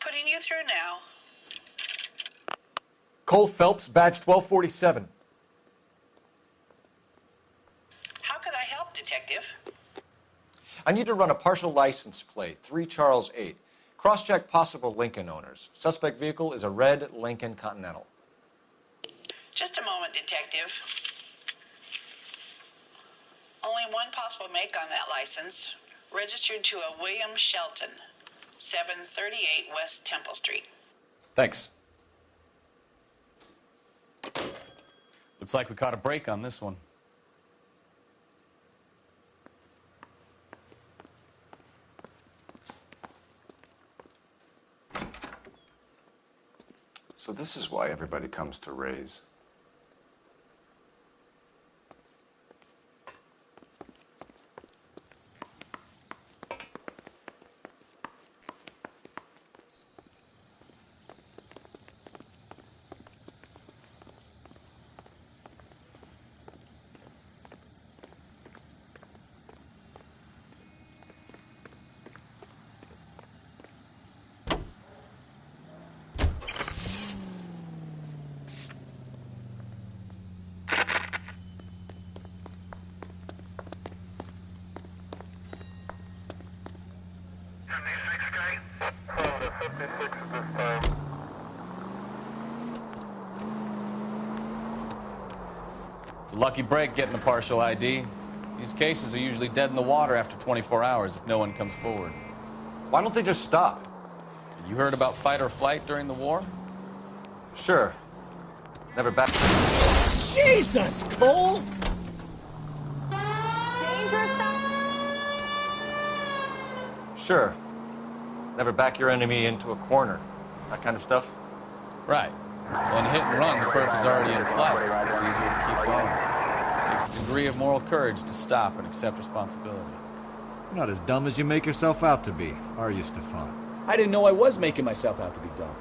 Putting you through now. Cole Phelps, badge 1247. How could I help, Detective? I need to run a partial license plate, 3 Charles 8. Cross-check possible Lincoln owners. Suspect vehicle is a red Lincoln Continental. Just a moment, Detective. Only one possible make on that license. Registered to a William Shelton, 738 West Temple Street. Thanks. Looks like we caught a break on this one. So this is why everybody comes to Ray's. It's a lucky break getting a partial ID. These cases are usually dead in the water after 24 hours if no one comes forward. Why don't they just stop? You heard about fight or flight during the war? Sure. Never back. Jesus, Cole! Dangerous stuff? Sure. Never back your enemy into a corner. That kind of stuff. Right. Well, in hit and run, the perp is already in flight. It's easier to keep going. It takes a degree of moral courage to stop and accept responsibility. You're not as dumb as you make yourself out to be, are you, Stefan? I didn't know I was making myself out to be dumb.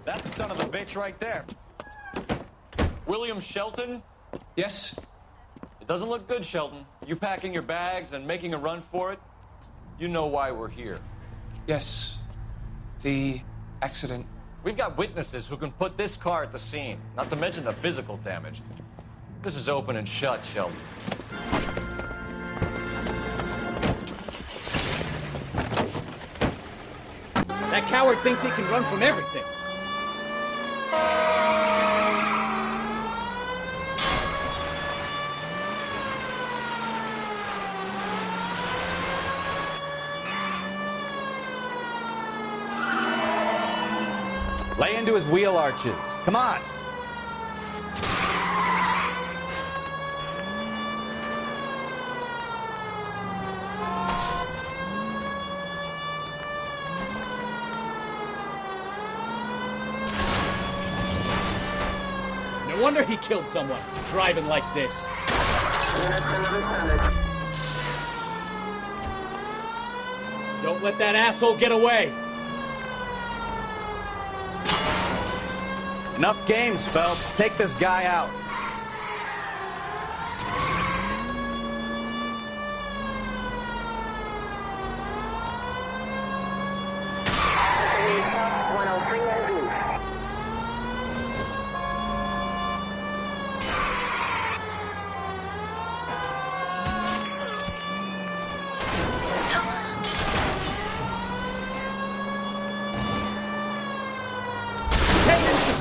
That son of a bitch right there. William Shelton? Yes? It doesn't look good, Shelton. You packing your bags and making a run for it? You know why we're here. Yes. The accident. We've got witnesses who can put this car at the scene, not to mention the physical damage. This is open and shut, Shelton. That coward thinks he can run from everything. Lay into his wheel arches. Come on. No wonder he killed someone, driving like this. Don't let that asshole get away. Enough games, Phelps. Take this guy out.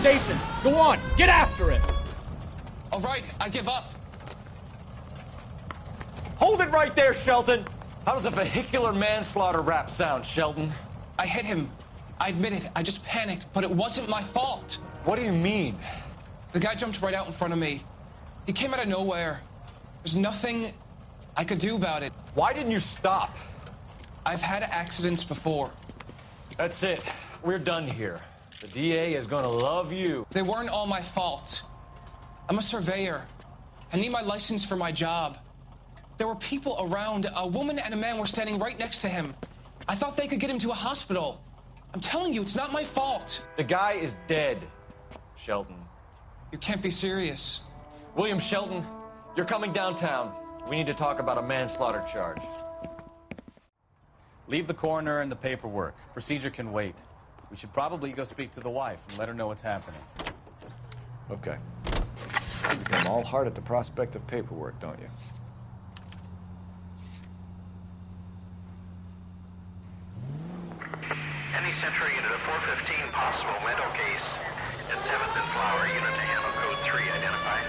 Station. Go on, get after him. All right, I give up. Hold it right there, Shelton. How does a vehicular manslaughter rap sound, Shelton? I hit him. I admit it. I just panicked, but it wasn't my fault. What do you mean? The guy jumped right out in front of me. He came out of nowhere. There's nothing I could do about it. Why didn't you stop? I've had accidents before. That's it. We're done here. The DA is gonna love you. They weren't all my fault. I'm a surveyor. I need my license for my job. There were people around. A woman and a man were standing right next to him. I thought they could get him to a hospital. I'm telling you, it's not my fault. The guy is dead, Shelton. You can't be serious. William Shelton, you're coming downtown. We need to talk about a manslaughter charge. Leave the coroner and the paperwork. Procedure can wait. We should probably go speak to the wife and let her know what's happening. Okay. You become all heart at the prospect of paperwork, don't you? Any Century unit of 415 possible mental case at 7th and Flower. Unit to handle code 3 identified.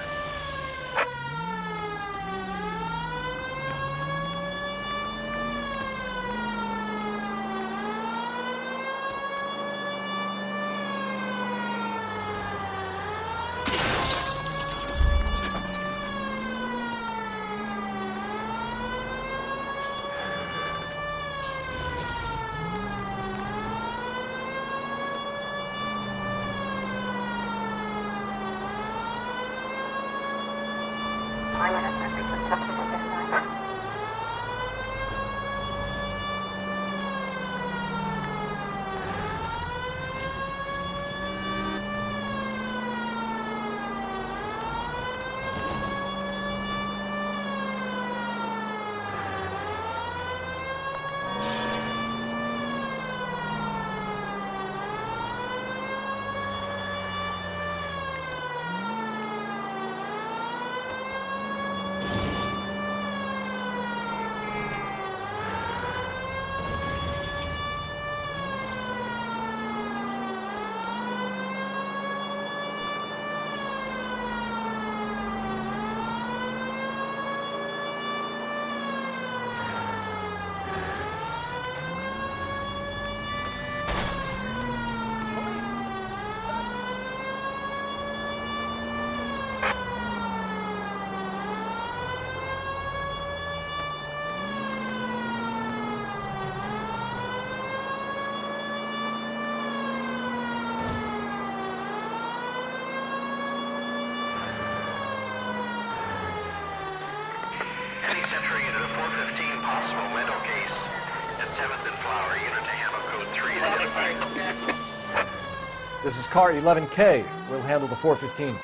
This is car 11K. We'll handle the 415.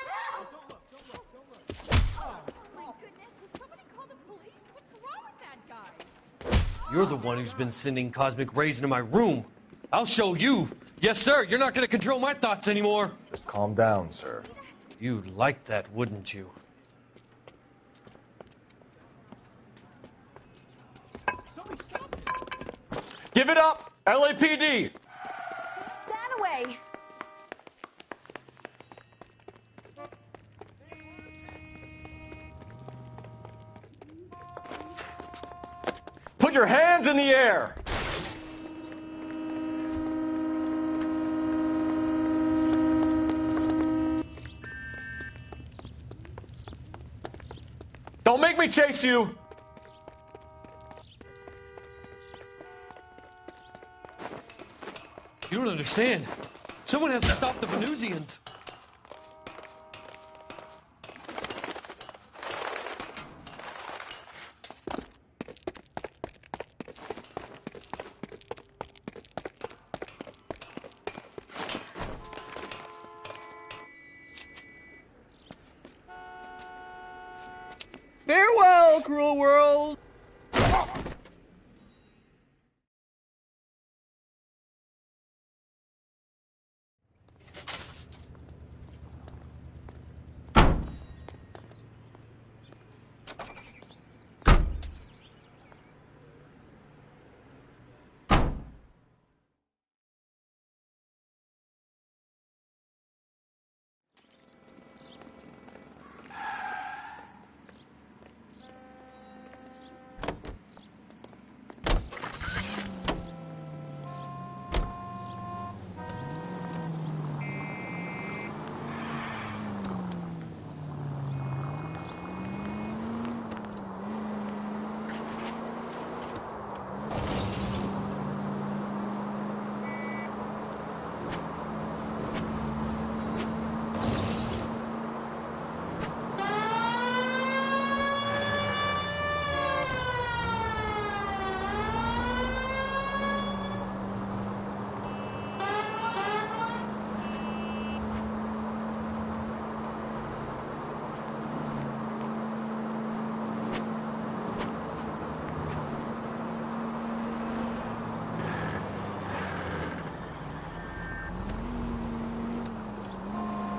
You're the one who's been sending cosmic rays into my room. I'll show you. Yes, sir. You're not going to control my thoughts anymore. Just calm down, sir. You'd like that, wouldn't you? Give it up! LAPD! That away. Put your hands in the air! Don't make me chase you! You don't understand. Someone has to stop the Venusians. Farewell, cruel world!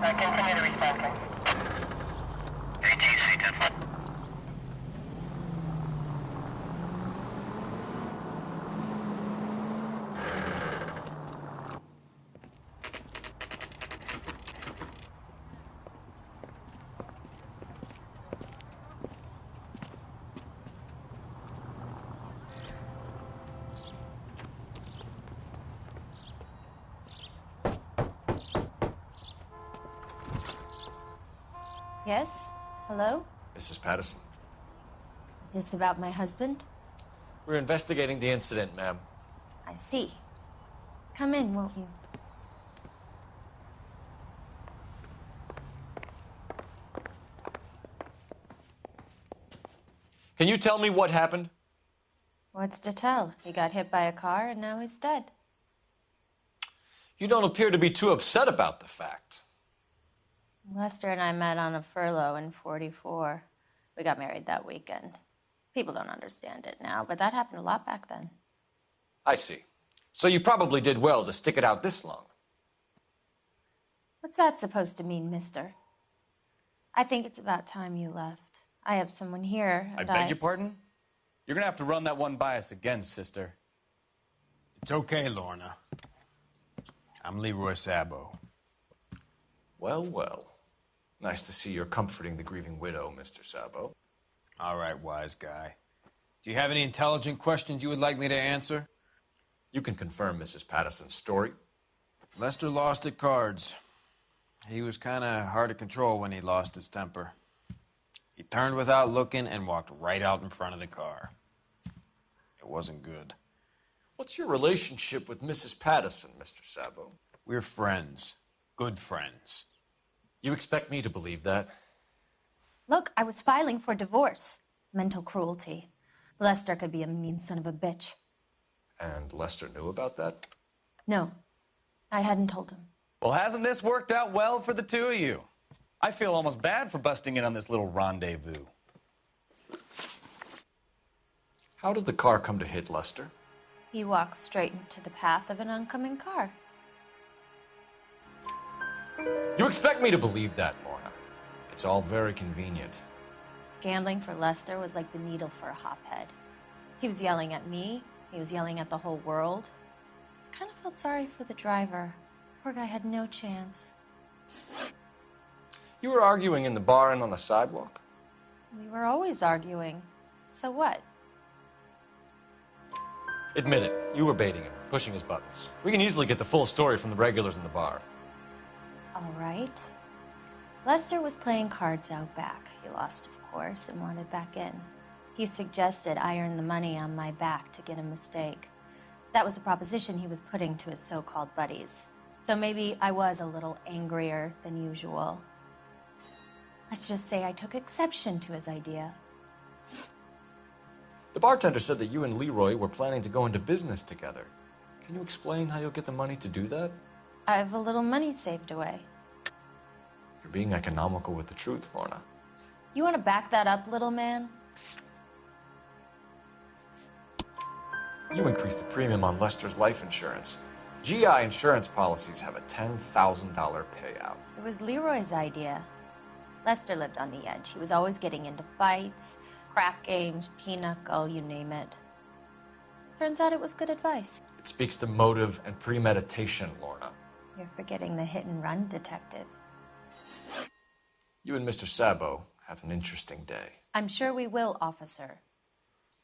Continue to respond. ATC 10-4. Yes? Hello? Mrs. Patterson. Is this about my husband? We're investigating the incident, ma'am. I see. Come in, won't you? Can you tell me what happened? What's to tell? He got hit by a car and now he's dead. You don't appear to be too upset about the fact. Lester and I met on a furlough in '44. We got married that weekend. People don't understand it now, but that happened a lot back then. I see. So you probably did well to stick it out this long. What's that supposed to mean, mister? I think it's about time you left. I have someone here, I and beg your pardon? You're gonna have to run that one by us again, sister. It's okay, Lorna. I'm Leroy Sabo. Well, well. Nice to see you're comforting the grieving widow, Mr. Sabo. All right, wise guy. Do you have any intelligent questions you would like me to answer? You can confirm Mrs. Patterson's story. Lester lost at cards. He was kind of hard to control when he lost his temper. He turned without looking and walked right out in front of the car. It wasn't good. What's your relationship with Mrs. Patterson, Mr. Sabo? We're friends. Good friends. You expect me to believe that? Look, I was filing for divorce. Mental cruelty. Lester could be a mean son of a bitch. And Lester knew about that? No, I hadn't told him. Well, hasn't this worked out well for the two of you? I feel almost bad for busting in on this little rendezvous. How did the car come to hit Lester? He walks straight into the path of an oncoming car. You expect me to believe that, Lorna? It's all very convenient. Gambling for Lester was like the needle for a hophead. He was yelling at me. He was yelling at the whole world. I kind of felt sorry for the driver. Poor guy had no chance. You were arguing in the bar and on the sidewalk? We were always arguing. So what? Admit it, you were baiting him, pushing his buttons. We can easily get the full story from the regulars in the bar. All right. Lester was playing cards out back. He lost, of course, and wanted back in. He suggested I earn the money on my back to get a mistake. That was the proposition he was putting to his so-called buddies. So maybe I was a little angrier than usual. Let's just say I took exception to his idea. The bartender said that you and Leroy were planning to go into business together. Can you explain how you'll get the money to do that? I have a little money saved away. You're being economical with the truth, Lorna. You want to back that up, little man? You increased the premium on Lester's life insurance. GI insurance policies have a $10,000 payout. It was Leroy's idea. Lester lived on the edge. He was always getting into fights, crack games, pinochle, you name it. Turns out it was good advice. It speaks to motive and premeditation, Lorna. You're forgetting the hit-and-run detective. You and Mr. Sabo have an interesting day. I'm sure we will, officer.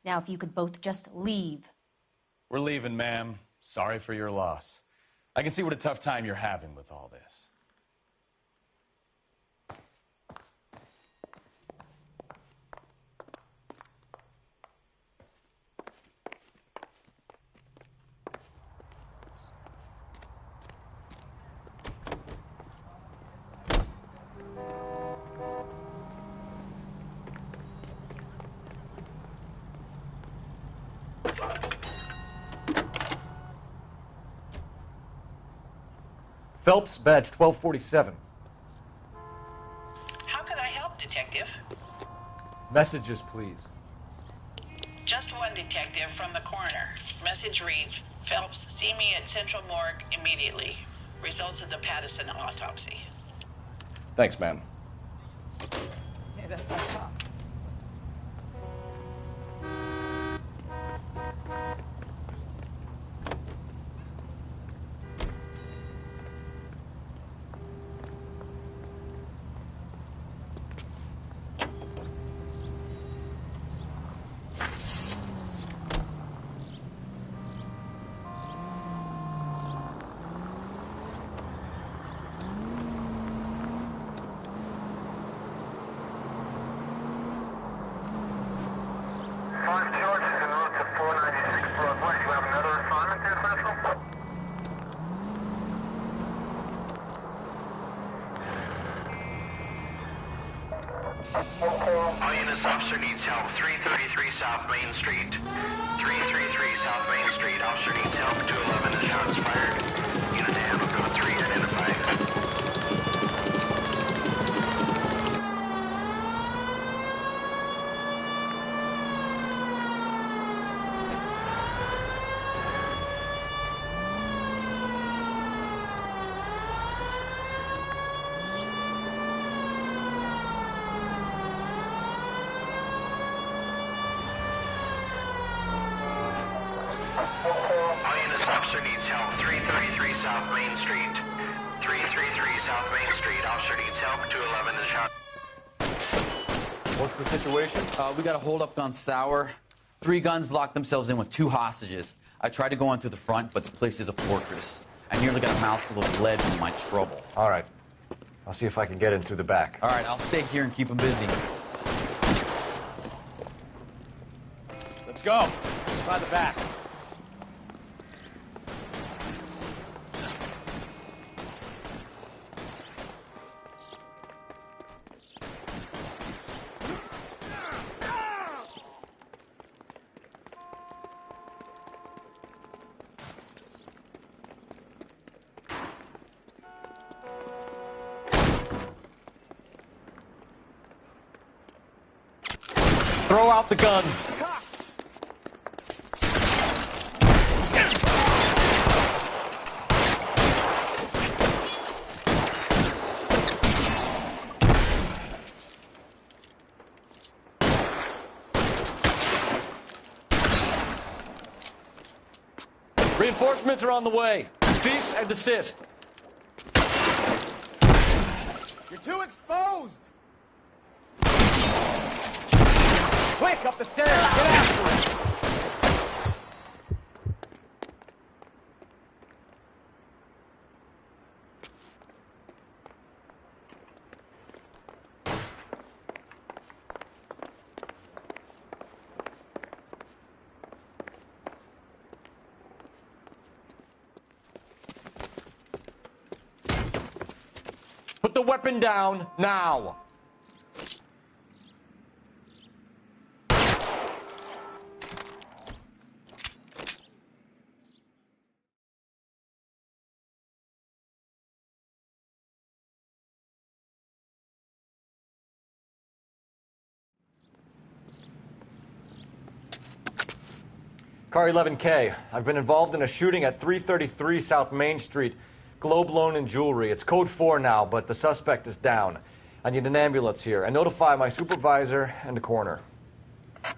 Now, if you could both just leave. We're leaving, ma'am. Sorry for your loss. I can see what a tough time you're having with all this. Phelps, badge 1247. How can I help, Detective? Messages, please. Just one detective from the coroner. Message reads, Phelps, see me at Central Morgue immediately. Results of the Pattison autopsy. Thanks, ma'am. Yeah, that's not tough. All units, officer needs help. 333 South Main Street. 333 South Main Street. Officer needs help. 211 is shots fired. Unit to handle code 3 identified. All units, officer needs help. 333 South Main Street. 333 South Main Street. Officer needs help. 211 is shot. What's the situation? We got a holdup on Sour. 3 guns locked themselves in with 2 hostages. I tried to go in through the front, but the place is a fortress. I nearly got a mouthful of lead from my trouble. All right. I'll see if I can get in through the back. All right, I'll stay here and keep them busy. Let's go. By the back. Throw out the guns. Reinforcements are on the way. Cease and desist. You're too exposed! Quick, up the stairs! Get after it! Put the weapon down now. Car 11K, I've been involved in a shooting at 333 South Main Street. Globe Loan and Jewelry. It's code 4 now, but the suspect is down. I need an ambulance here. And notify my supervisor and the coroner. 11K,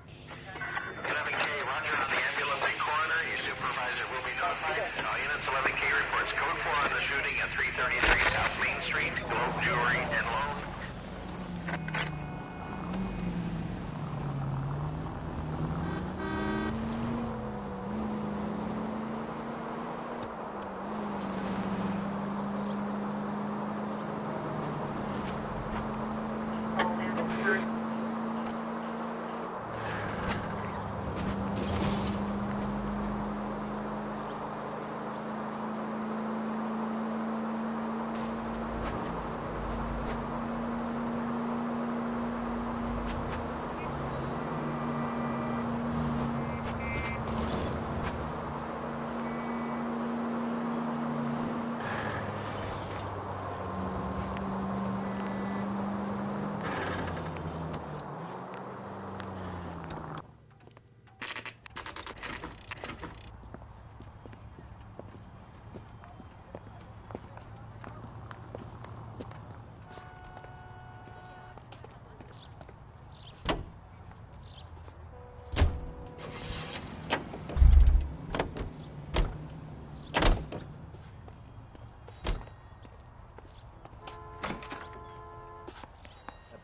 roger on the ambulance and coroner. Your supervisor will be notified. All units, 11K reports code 4 on the shooting at 333 South Main Street. Globe Jewelry and Loan.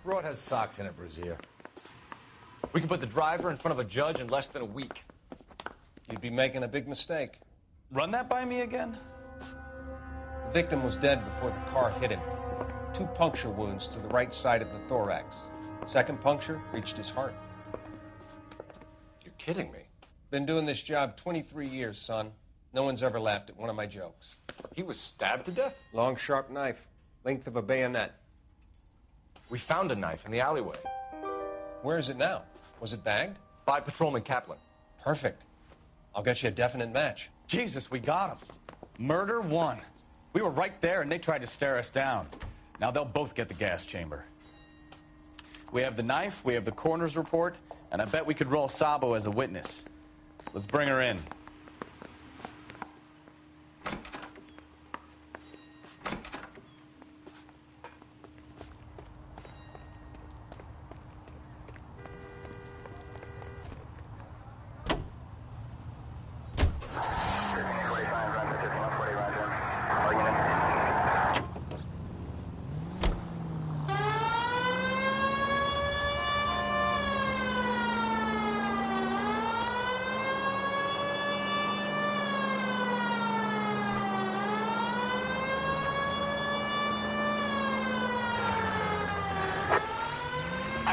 Broad has socks in it, Brazier. We can put the driver in front of a judge in less than a week. You'd be making a big mistake. Run that by me again? The victim was dead before the car hit him. 2 puncture wounds to the right side of the thorax. Second puncture reached his heart. You're kidding me. Been doing this job 23 years, son. No one's ever laughed at one of my jokes. He was stabbed to death? Long, sharp knife. Length of a bayonet. We found a knife in the alleyway. Where is it now? Was it bagged? By Patrolman Kaplan. Perfect. I'll get you a definite match. Jesus, we got him. Murder 1. We were right there and they tried to stare us down. Now they'll both get the gas chamber. We have the knife, we have the coroner's report, and I bet we could roll Sabo as a witness. Let's bring her in.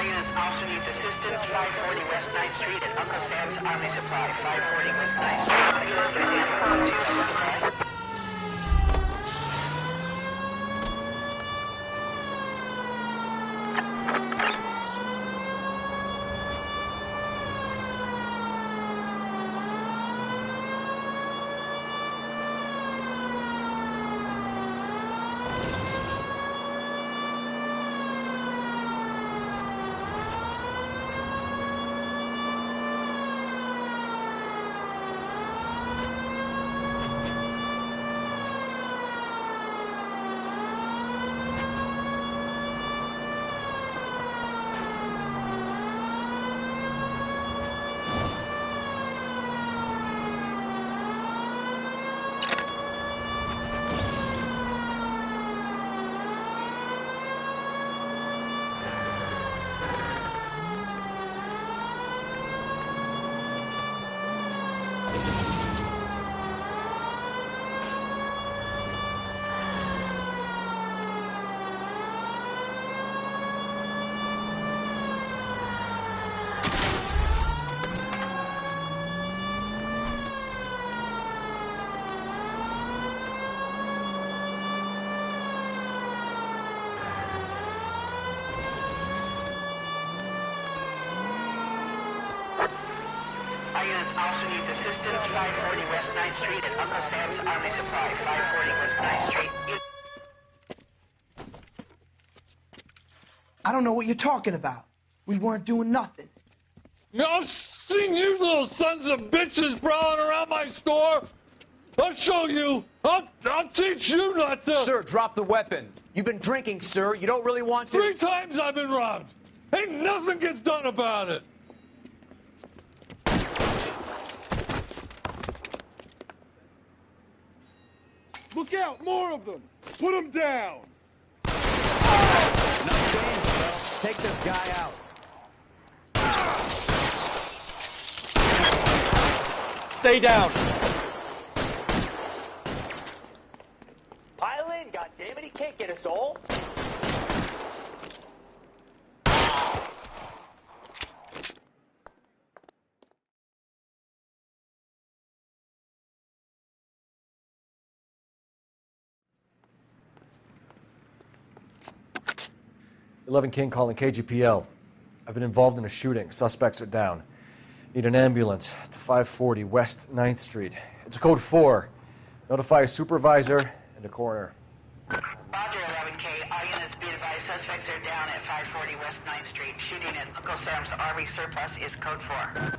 Units also needs assistance. 540 West 9th Street at Uncle Sam's Army Supply. 540 West 9th Street. Our units also needs assistance, 540 West 9th Street at Uncle Sam's Army Supply, 540 West 9th Street. I don't know what you're talking about. We weren't doing nothing. I've seen you little sons of bitches prowling around my store. I'll show you. I'll teach you not to. Sir, drop the weapon. You've been drinking, sir. You don't really want to. 3 times I've been robbed. Ain't nothing gets done about it. Look out, more of them. Put them down. Nice game, Phelps. Take this guy out. Stay down. Pile in, goddammit. He can't get us all. King calling KGPL. I've been involved in a shooting. Suspects are down. Need an ambulance to 540 West 9th Street. It's a code 4. Notify a supervisor and a coroner. Roger, 11K. All units be advised, suspects are down at 540 West 9th Street. Shooting at Uncle Sam's Army Surplus is code 4.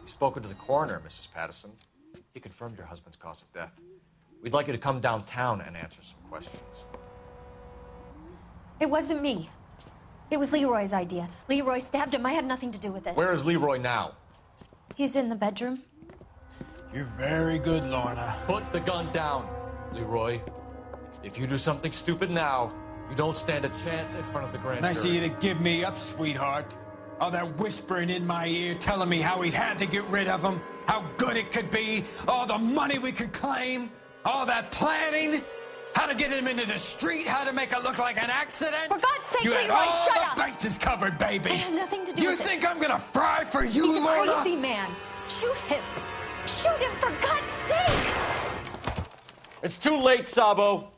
Spoken to the coroner, Mrs. Patterson. He confirmed your husband's cause of death. We'd like you to come downtown and answer some questions. It wasn't me. It was Leroy's idea. Leroy stabbed him. I had nothing to do with it. Where is Leroy now? He's in the bedroom. You're very good, Lorna. Put the gun down, Leroy. If you do something stupid now, you don't stand a chance in front of the grand Nice of jury. you to give me up, sweetheart. All that whispering in my ear, telling me how we had to get rid of him, how good it could be, all the money we could claim, all that planning, how to get him into the street, how to make it look like an accident. For God's sake, you had Leroy, all shut the up. bases covered, baby. I had nothing to do You with it. think I'm gonna fry for you, He's a Lorna? crazy man. Shoot him. Shoot him, for God's sake. It's too late, Sabo.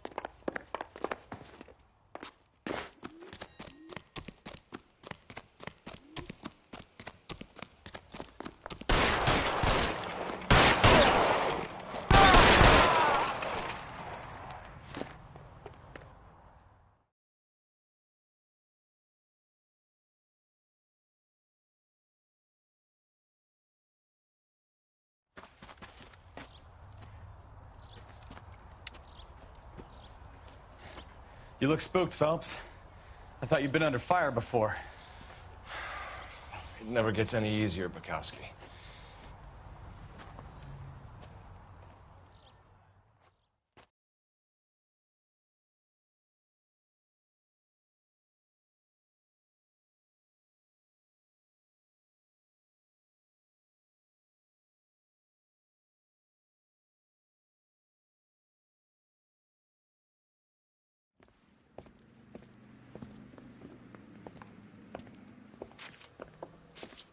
You look spooked, Phelps. I thought you'd been under fire before. It never gets any easier, Bukowski.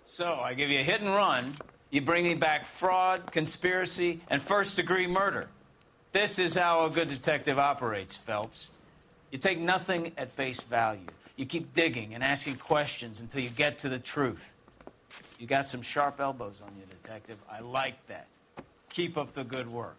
So, I give you a hit and run. You bring me back fraud, conspiracy, and first-degree murder. This is how a good detective operates, Phelps. You take nothing at face value. You keep digging and asking questions until you get to the truth. You got some sharp elbows on you, detective. I like that. Keep up the good work.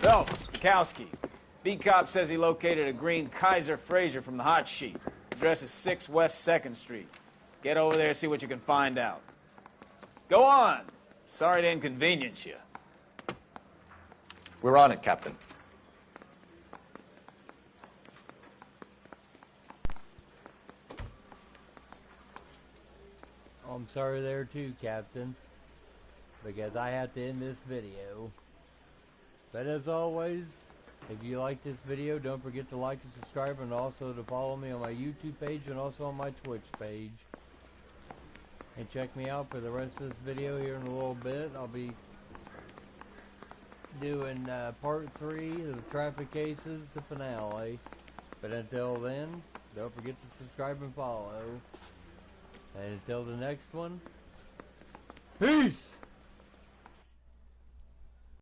Phelps, Bukowski. B-Cop says he located a green Kaiser Fraser from the hot sheet. Address is 6 West 2nd Street. Get over there, see what you can find out. Go on. Sorry to inconvenience you. We're on it, Captain. I'm sorry there too, Captain, because I have to end this video. But as always, if you like this video, don't forget to like and subscribe, and also to follow me on my YouTube page and also on my Twitch page. And check me out for the rest of this video here in a little bit. I'll be doing part 3 of the traffic cases, the finale. But until then, don't forget to subscribe and follow. And until the next one, peace!